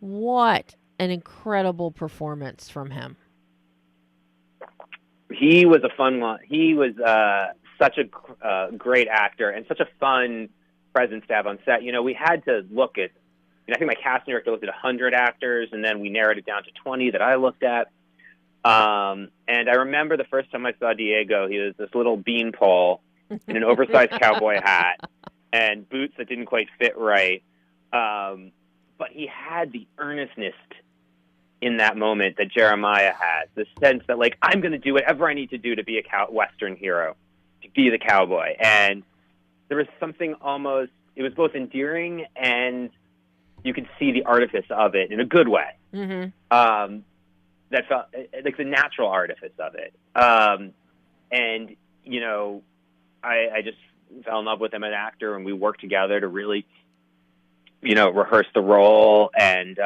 Speaker 2: What an incredible performance from him.
Speaker 5: He was a fun one. He was such a great actor and such a fun presence to have on set. We had to look at, I think my casting director looked at 100 actors, and then we narrowed it down to 20 that I looked at. And I remember the first time I saw Diego, he was this little beanpole in an oversized cowboy hat and boots that didn't quite fit right. But he had the earnestness in that moment that Jeremiah had, the sense that, like, I'm going to do whatever I need to do to be a Western hero, to be the cowboy. And there was something almost, it was both endearing and you could see the artifice of it in a good way.
Speaker 2: Mm-hmm.
Speaker 5: That felt like the natural artifice of it. And, I just fell in love with him as an actor, and we worked together to really, rehearse the role and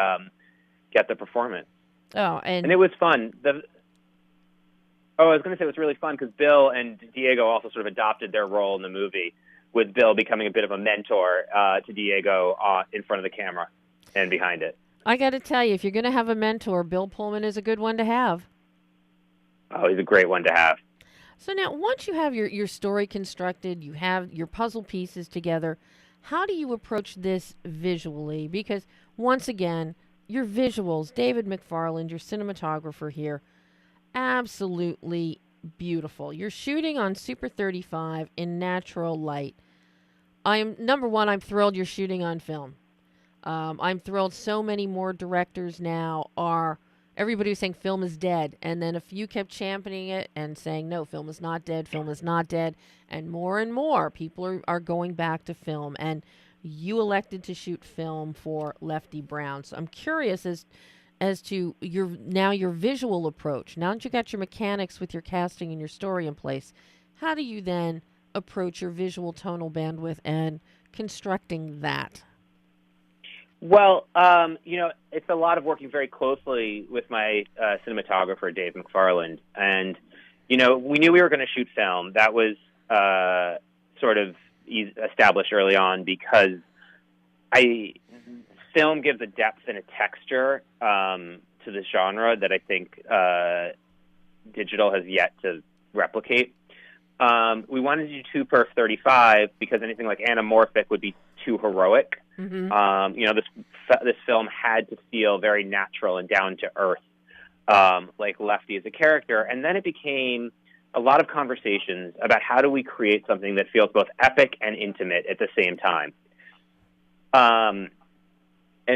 Speaker 5: get the performance.
Speaker 2: Oh,
Speaker 5: and it was fun. I was going to say it was really fun because Bill and Diego also sort of adopted their role in the movie, with Bill becoming a bit of a mentor to Diego in front of the camera and behind it.
Speaker 2: I got to tell you, if you're going to have a mentor, Bill Pullman is a good one to have.
Speaker 5: Oh, he's a great one to have.
Speaker 2: So now, once you have your story constructed, you have your puzzle pieces together, how do you approach this visually? Because, once again, your visuals, David McFarland, your cinematographer here, absolutely beautiful. You're shooting on Super 35 in natural light. Number one, I'm thrilled you're shooting on film. I'm thrilled so many more directors now everybody was saying film is dead. And then a few kept championing it and saying, no, film is not dead. Film is not dead. And more people are going back to film. And you elected to shoot film for Lefty Brown. So I'm curious as to your visual approach. Now that you got your mechanics with your casting and your story in place, how do you then approach your visual tonal bandwidth and constructing that?
Speaker 5: Well, it's a lot of working very closely with my cinematographer, Dave McFarland. And, we knew we were going to shoot film. That was sort of established early on because film gives a depth and a texture to the genre that I think digital has yet to replicate. We wanted to do 2x35 because anything like anamorphic would be too heroic.
Speaker 2: Mm-hmm.
Speaker 5: This film had to feel very natural and down to earth, like Lefty as a character. And then it became a lot of conversations about how do we create something that feels both epic and intimate at the same time. And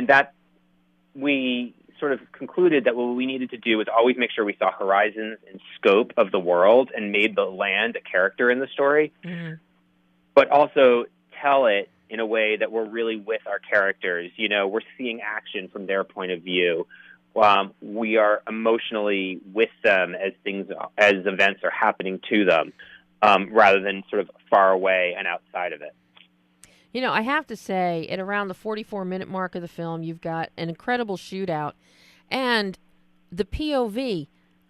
Speaker 5: that we sort of concluded that what we needed to do was always make sure we saw horizons and scope of the world and made the land a character in the story, but also tell it in a way that we're really with our characters. We're seeing action from their point of view. We are emotionally with them as events are happening to them, rather than sort of far away and outside of it.
Speaker 2: I have to say, at around the 44-minute mark of the film, you've got an incredible shootout. And the POV,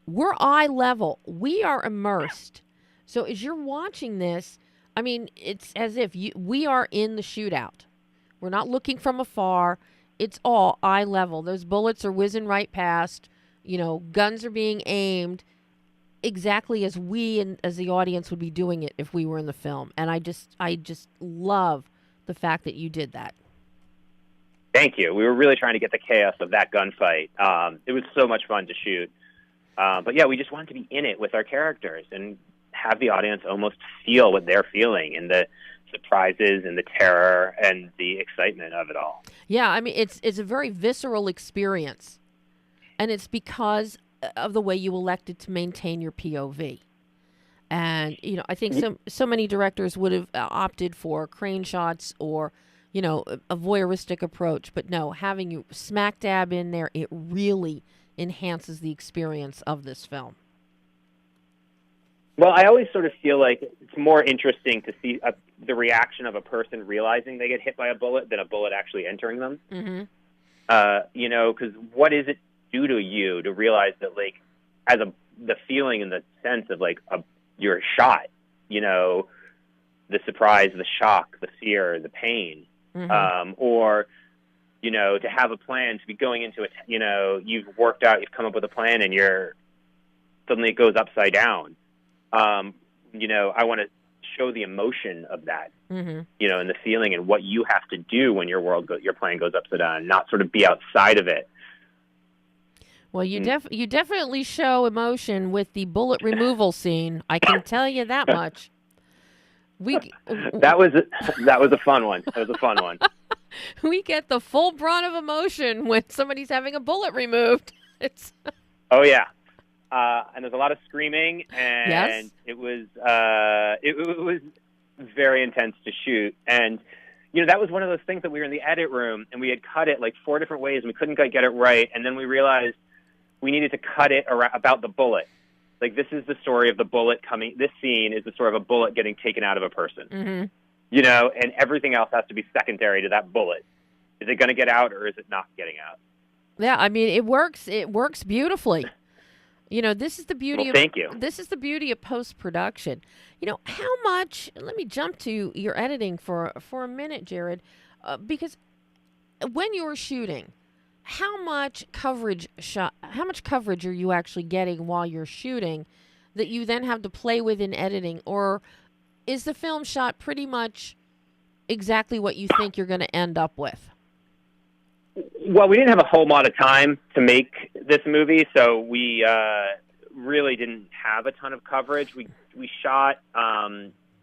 Speaker 2: we're eye level. We are immersed. So as you're watching this, I mean, it's as if we are in the shootout. We're not looking from afar. It's all eye level. Those bullets are whizzing right past. Guns are being aimed exactly as we and as the audience would be doing it if we were in the film. And I just love the fact that you did that.
Speaker 5: Thank you. We were really trying to get the chaos of that gunfight. It was so much fun to shoot. But yeah, we just wanted to be in it with our characters and have the audience almost feel what they're feeling and the surprises and the terror and the excitement of it all.
Speaker 2: Yeah, I mean, it's a very visceral experience. And it's because of the way you elected to maintain your POV. And, I think so many directors would have opted for crane shots or, a voyeuristic approach. But no, having you smack dab in there, it really enhances the experience of this film.
Speaker 5: Well, I always sort of feel like it's more interesting to see the reaction of a person realizing they get hit by a bullet than a bullet actually entering them.
Speaker 2: Mm-hmm.
Speaker 5: Because what does it do to you to realize that, like, the feeling and the sense of, like, you're shot, the surprise, the shock, the fear, the pain, or, to have a plan, to be going into it, you've worked out, you've come up with a plan, and suddenly it goes upside down. I want to show the emotion of that, and the feeling and what you have to do when your plan goes upside down, not sort of be outside of it.
Speaker 2: Well, you definitely show emotion with the bullet removal scene. I can tell you that much.
Speaker 5: That was a fun one. That was a fun one.
Speaker 2: We get the full brunt of emotion when somebody's having a bullet removed.
Speaker 5: Oh yeah, and there's a lot of screaming, and
Speaker 2: yes.
Speaker 5: it was very intense to shoot, and that was one of those things that we were in the edit room and we had cut it like 4 different ways and we couldn't get it right, and then we realized we needed to cut it about the bullet. Like, this is the story of the bullet coming. This scene is the story of a bullet getting taken out of a person. And everything else has to be secondary to that bullet. Is it going to get out or is it not getting out?
Speaker 2: Yeah, I mean, it works. It works beautifully. This is the beauty of.
Speaker 5: Thank you.
Speaker 2: This is the beauty of post-production. How much? Let me jump to your editing for a minute, Jared, because when you were shooting, how much coverage are you actually getting while you're shooting that you then have to play with in editing, or is the film shot pretty much exactly what you think you're going to end up with?
Speaker 5: Well, we didn't have a whole lot of time to make this movie, so we really didn't have a ton of coverage. We shot,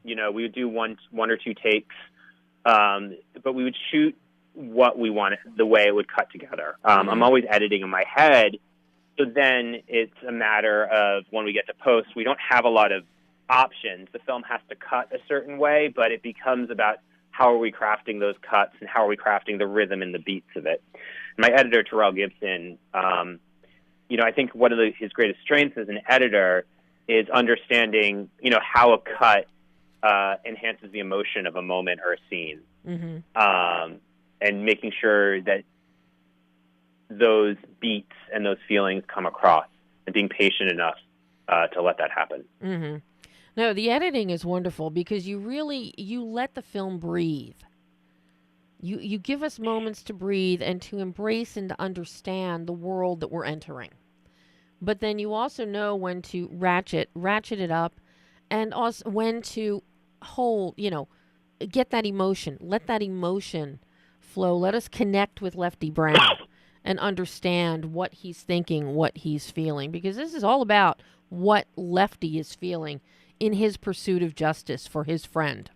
Speaker 5: we would do one or two takes, but we would shoot what we wanted, the way it would cut together. I'm always editing in my head, so then it's a matter of when we get to post, we don't have a lot of options. The film has to cut a certain way, but it becomes about how are we crafting those cuts and how are we crafting the rhythm and the beats of it. My editor, Terrell Gibson, I think one of his greatest strengths as an editor is understanding, how a cut enhances the emotion of a moment or a scene. And making sure that those beats and those feelings come across, and being patient enough to let that happen.
Speaker 2: No, the editing is wonderful because you let the film breathe. You give us moments to breathe and to embrace and to understand the world that we're entering. But then you also know when to ratchet it up, and also when to hold, get that emotion, let that emotion flow. Let us connect with Lefty Brown and understand what he's thinking, what he's feeling, because this is all about what Lefty is feeling in his pursuit of justice for his friend.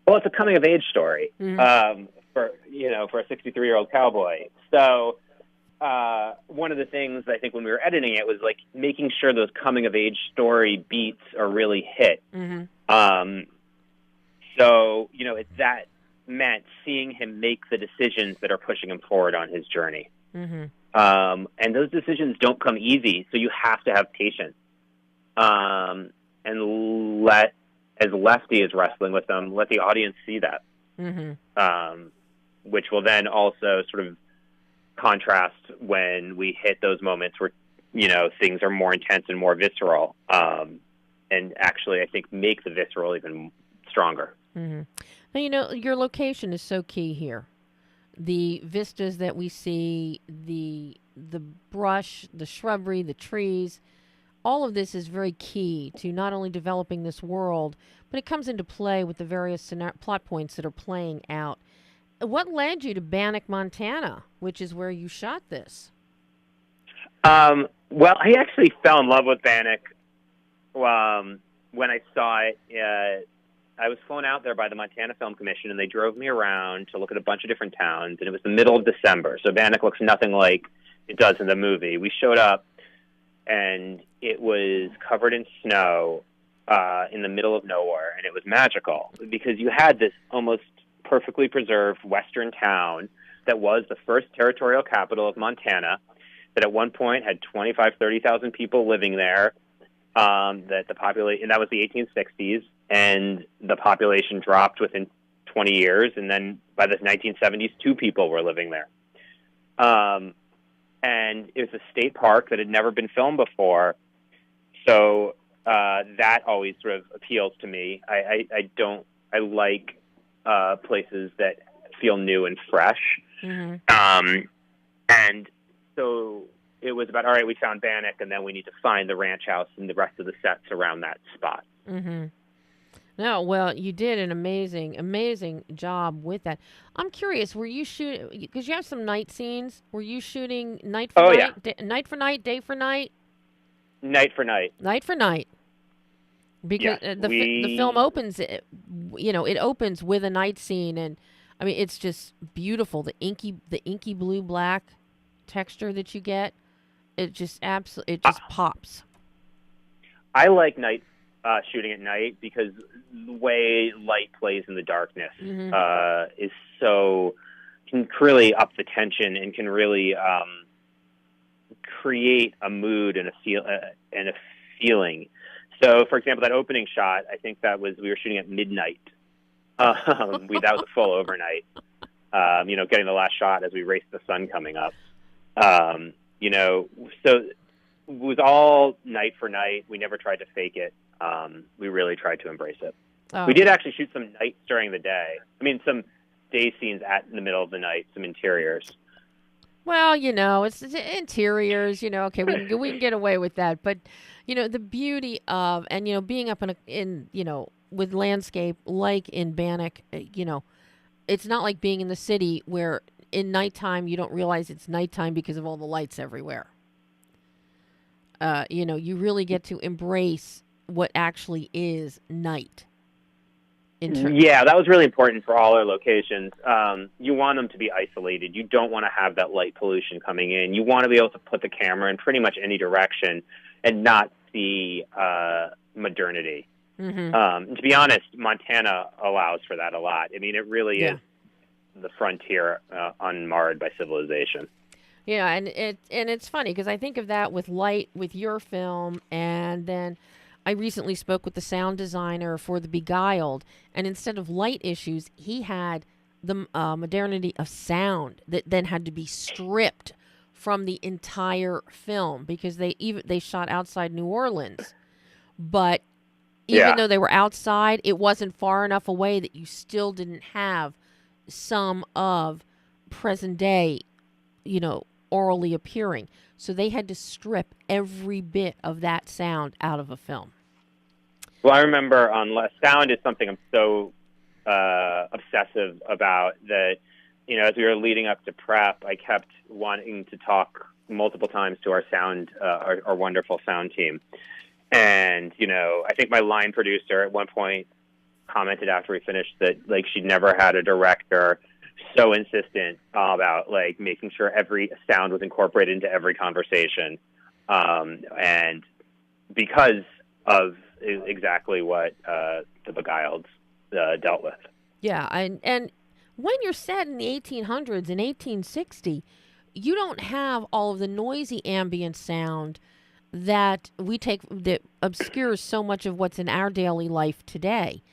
Speaker 5: Well, it's a coming of age story for a 63-year-old cowboy. So one of the things I think when we were editing it was like making sure those coming of age story beats are really hit. That meant seeing him make the decisions that are pushing him forward on his journey. And those decisions don't come easy, so you have to have patience. And as Lefty is wrestling with them, let the audience see that. Which will then also sort of contrast when we hit those moments where, things are more intense and more visceral. And actually, I think, make the visceral even stronger.
Speaker 2: Now, your location is so key here. The vistas that we see, the brush, the shrubbery, the trees, all of this is very key to not only developing this world, but it comes into play with the various plot points that are playing out. What led you to Bannack, Montana, which is where you shot this?
Speaker 5: Well, I actually fell in love with Bannack when I saw it. I was flown out there by the Montana Film Commission, and they drove me around to look at a bunch of different towns, and it was the middle of December, so Bannack looks nothing like it does in the movie. We showed up, and it was covered in snow in the middle of nowhere, and it was magical because you had this almost perfectly preserved western town that was the first territorial capital of Montana, that at one point had 25,000, 30,000 people living there, that the population, and that was the 1860s, and the population dropped within 20 years, and then by the 1970s, 2 people were living there. And it was a state park that had never been filmed before, so that always sort of appeals to me. I like places that feel new and fresh.
Speaker 2: Mm-hmm.
Speaker 5: And so it was about, all right, we found Bannock, and then we need to find the ranch house and the rest of the sets around that spot.
Speaker 2: Mm-hmm. No, well, you did an amazing job with that. I'm curious, were you shooting, because you have some night scenes, were you shooting night for night, night for night, day for night?
Speaker 5: Night for night.
Speaker 2: Night for night. Because the film opens, it opens with a night scene, and I mean, it's just beautiful. The inky blue black texture that you get, it just pops. I
Speaker 5: like shooting at night because the way light plays in the darkness is so, can really up the tension and can really create a mood and a feeling. So, for example, that opening shot, I think we were shooting at midnight. That was a full overnight. Getting the last shot as we raced the sun coming up. So it was all night for night. We never tried to fake it. We really tried to embrace it.
Speaker 2: Oh.
Speaker 5: We did actually shoot some nights during the day. I mean, some day scenes in the middle of the night, some interiors.
Speaker 2: Well, it's interiors, okay, we can get away with that. But, the beauty of, and, being up in with landscape like in Bannock, it's not like being in the city where in nighttime you don't realize it's nighttime because of all the lights everywhere. You really get to embrace what actually is night.
Speaker 5: Yeah, that was really important for all our locations. You want them to be isolated. You don't want to have that light pollution coming in. You want to be able to put the camera in pretty much any direction and not see modernity.
Speaker 2: Mm-hmm.
Speaker 5: To be honest, Montana allows for that a lot. I mean, it really is the frontier unmarred by civilization.
Speaker 2: Yeah, and it's funny because I think of that with light with your film, and then I recently spoke with the sound designer for The Beguiled, and instead of light issues, he had the modernity of sound that then had to be stripped from the entire film because they shot outside New Orleans, but even though they were outside, it wasn't far enough away that you still didn't have some of present day, orally appearing. So they had to strip every bit of that sound out of a film.
Speaker 5: Well, I remember sound is something I'm so obsessive about that, as we were leading up to prep, I kept wanting to talk multiple times to our sound, our wonderful sound team. And, I think my line producer at one point commented after we finished that, she'd never had a director so insistent about, making sure every sound was incorporated into every conversation. And because of exactly what The Beguiled dealt with.
Speaker 2: Yeah, and when you're set in the 1800s and 1860, you don't have all of the noisy ambient sound that that obscures so much of what's in our daily life today.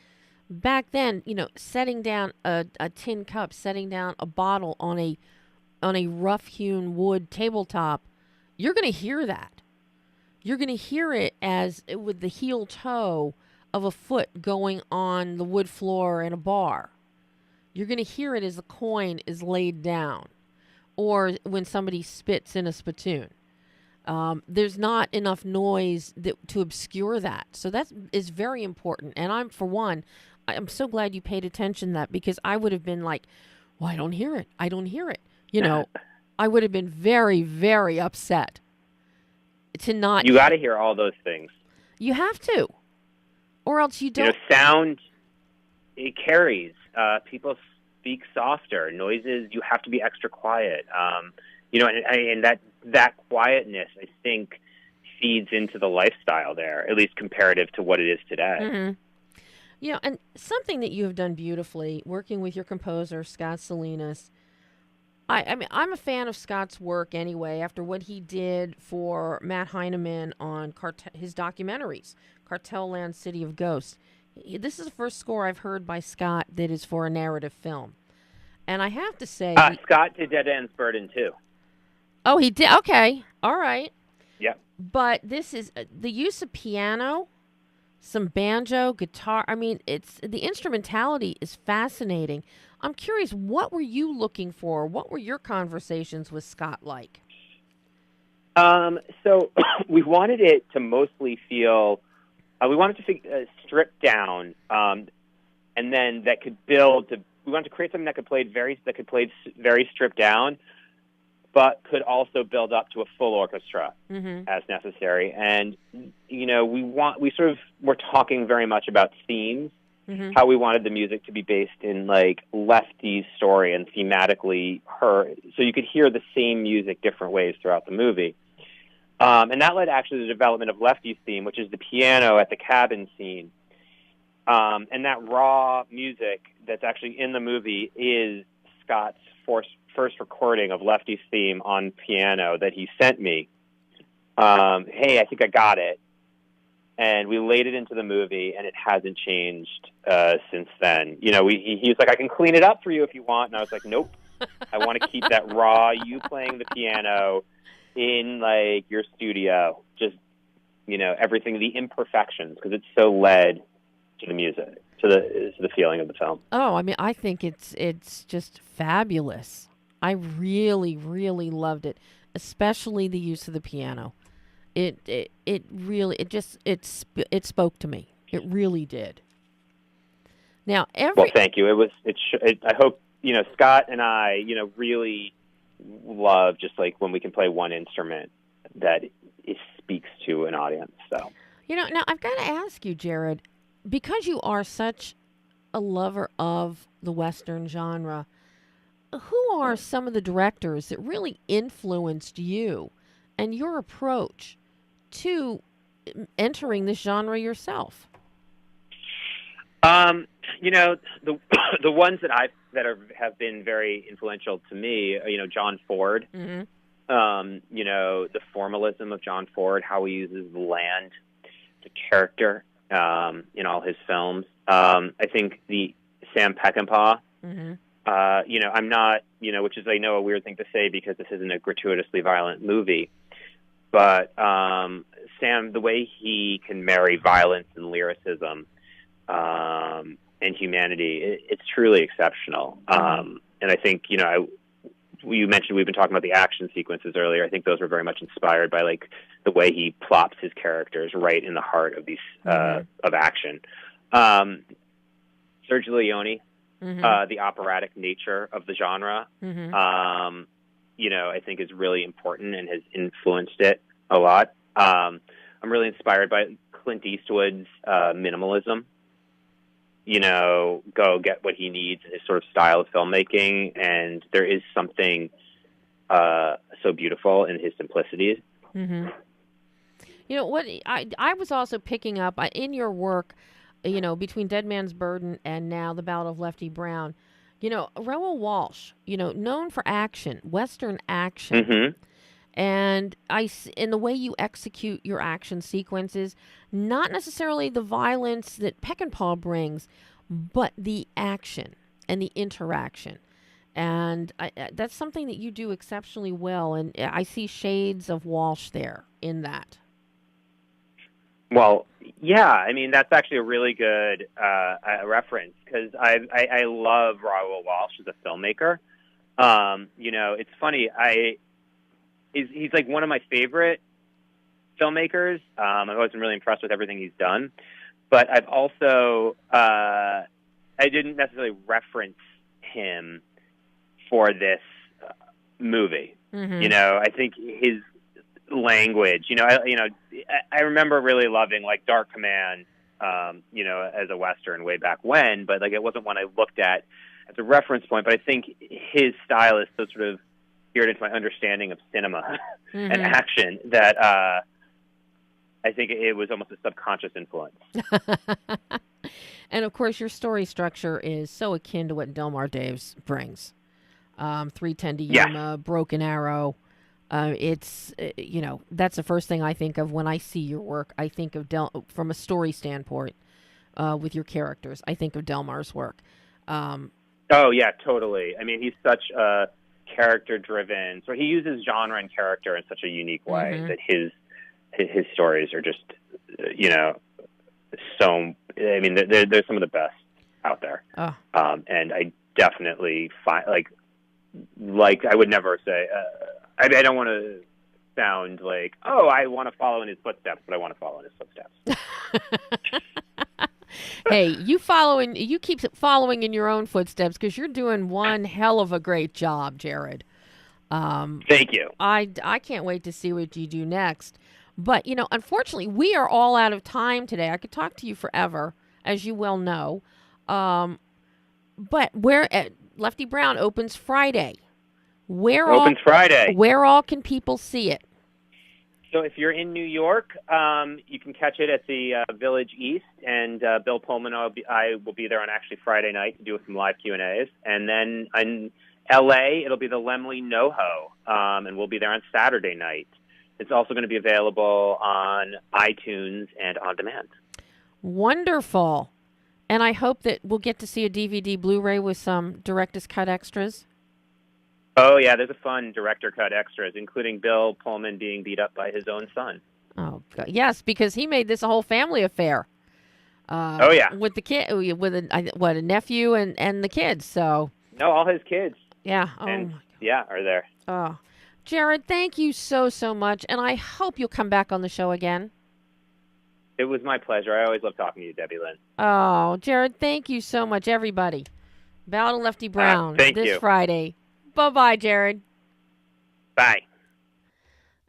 Speaker 2: Back then, setting down a tin cup, setting down a bottle on a rough-hewn wood tabletop, you're going to hear that. You're going to hear it as with the heel toe of a foot going on the wood floor in a bar. You're going to hear it as the coin is laid down or when somebody spits in a spittoon. There's not enough noise to obscure that. So that is very important. And I'm so glad you paid attention to that because I would have been like, well, I don't hear it. I don't hear it. I would have been very, very upset to not.
Speaker 5: You got to hear all those things.
Speaker 2: You have to, or else you don't.
Speaker 5: Sound, it carries. People speak softer. Noises, you have to be extra quiet. And that quietness, I think, feeds into the lifestyle there, at least comparative to what it is today.
Speaker 2: Mm-hmm. And something that you have done beautifully, working with your composer, Scott Salinas, I mean, I'm a fan of Scott's work anyway. After what he did for Matt Heineman on his documentaries, Cartel Land, City of Ghosts. This is the first score I've heard by Scott that is for a narrative film, and I have to say,
Speaker 5: Scott did Dead End's Burden too.
Speaker 2: oh, he did. Okay, all right.
Speaker 5: Yep.
Speaker 2: But this is the use of piano, some banjo, guitar. I mean, it's the instrumentality is fascinating. I'm curious, what were you looking for? What were your conversations with Scott like?
Speaker 5: So we wanted it to mostly feel, we wanted to strip down, and then that could build to. We wanted to create something that could play very stripped down, but could also build up to a full orchestra as necessary. And we're talking very much about themes. How we wanted the music to be based in like Lefty's story and thematically so you could hear the same music different ways throughout the movie. And that led actually to the development of Lefty's theme, which is the piano at the cabin scene. And that raw music that's actually in the movie is Scott's first recording of Lefty's theme on piano that he sent me. Hey, I think I got it. And we laid it into the movie, and it hasn't changed since then. You know, he was like, I can clean it up for you if you want. And I was like, nope. I want to keep that raw, you playing the piano in, like, your studio. Just, everything, the imperfections, because it's so led to the music, to the feeling of the film.
Speaker 2: Oh, I mean, I think it's just fabulous. I really, really loved it, especially the use of the piano. It really spoke to me. It really did. Now
Speaker 5: well, thank you. I hope Scott and I really love just like when we can play one instrument that it speaks to an audience. So
Speaker 2: now I've got to ask you, Jared, because you are such a lover of the Western genre, who are some of the directors that really influenced you and your approach to entering this genre yourself?
Speaker 5: The ones that have been very influential to me, John Ford. The formalism of John Ford, how he uses land to character in all his films. I think the Sam Peckinpah. I'm not, which is a weird thing to say because this isn't a gratuitously violent movie. But Sam, the way he can marry violence and lyricism and humanity, it's truly exceptional. And I think, you mentioned we've been talking about the action sequences earlier. I think those were very much inspired by like the way he plops his characters right in the heart of these of action. Sergio Leone, the operatic nature of the genre. I think is really important and has influenced it a lot. I'm really inspired by Clint Eastwood's minimalism. Go get what he needs in his sort of style of filmmaking, and there is something so beautiful in his simplicities.
Speaker 2: What I was also picking up in your work, between Dead Man's Burden and now The Ballad of Lefty Brown. Raoul Walsh, known for action, Western action. And in the way you execute your action sequences, not necessarily the violence that Peckinpah brings, but the action and the interaction. And that's something that you do exceptionally well. And I see shades of Walsh there in that.
Speaker 5: Well, yeah, I mean, that's actually a really good reference because I love Raoul Walsh as a filmmaker. It's funny. He's like one of my favorite filmmakers. I've always been really impressed with everything he's done. But I've also, I didn't necessarily reference him for this movie. I think his language, I remember really loving like Dark Command, as a Western way back when, but like it wasn't one I looked at as a reference point. But I think his style is so sort of geared into my understanding of cinema and action that I think it was almost a subconscious influence.
Speaker 2: And of course, your story structure is so akin to what Delmar Daves brings. 310 to
Speaker 5: Yeah.
Speaker 2: Yuma, Broken Arrow. It's, that's the first thing I think of when I see your work. I think of from a story standpoint, with your characters. I think of Delmar's work.
Speaker 5: Oh yeah, totally. I mean, he's such a character-driven. So he uses genre and character in such a unique way that his stories are just, so. I mean, they're some of the best out there.
Speaker 2: Oh.
Speaker 5: And I definitely find like I would never say. I don't want to sound like, oh, I want to follow in his footsteps, but I want to follow in his footsteps.
Speaker 2: Hey, you keep following in your own footsteps because you're doing one hell of a great job, Jared.
Speaker 5: Thank you.
Speaker 2: I can't wait to see what you do next. But, unfortunately, we are all out of time today. I could talk to you forever, as you well know. But Lefty Brown opens Friday. Where all can people see it?
Speaker 5: So if you're in New York, you can catch it at the Village East, and Bill Pullman, I will be there on actually Friday night to do some live Q&As. And then in L.A., it'll be the Lemley NoHo, and we'll be there on Saturday night. It's also going to be available on iTunes and on demand. Wonderful.
Speaker 2: And I hope that we'll get to see a DVD Blu-ray with some director's cut extras.
Speaker 5: Oh, yeah, there's a fun director cut extras, including Bill Pullman being beat up by his own son.
Speaker 2: Oh, God. Yes, because he made this a whole family affair.
Speaker 5: Oh, yeah.
Speaker 2: With the kid, with a nephew and the kids, so.
Speaker 5: No, all his kids.
Speaker 2: Yeah.
Speaker 5: And, yeah, are there.
Speaker 2: Oh. Jared, thank you so, so much, and I hope you'll come back on the show again.
Speaker 5: It was my pleasure. I always love talking to you, Debbie Lynn.
Speaker 2: Oh, Jared, thank you so much, everybody. Ballad of Lefty Brown this Friday. Bye-bye, Jared.
Speaker 5: Bye.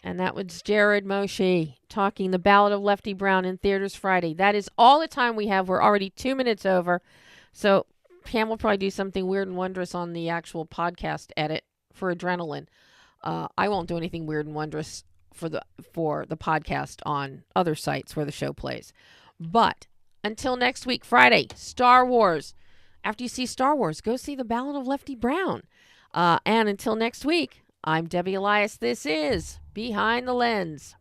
Speaker 2: And that was Jared Moshe talking The Ballad of Lefty Brown in theaters Friday. That is all the time we have. We're already 2 minutes over. So Pam will probably do something weird and wondrous on the actual podcast edit for Adrenaline. I won't do anything weird and wondrous for the podcast on other sites where the show plays. But until next week, Friday, Star Wars. After you see Star Wars, go see The Ballad of Lefty Brown. And until next week, I'm Debbie Elias. This is Behind the Lens.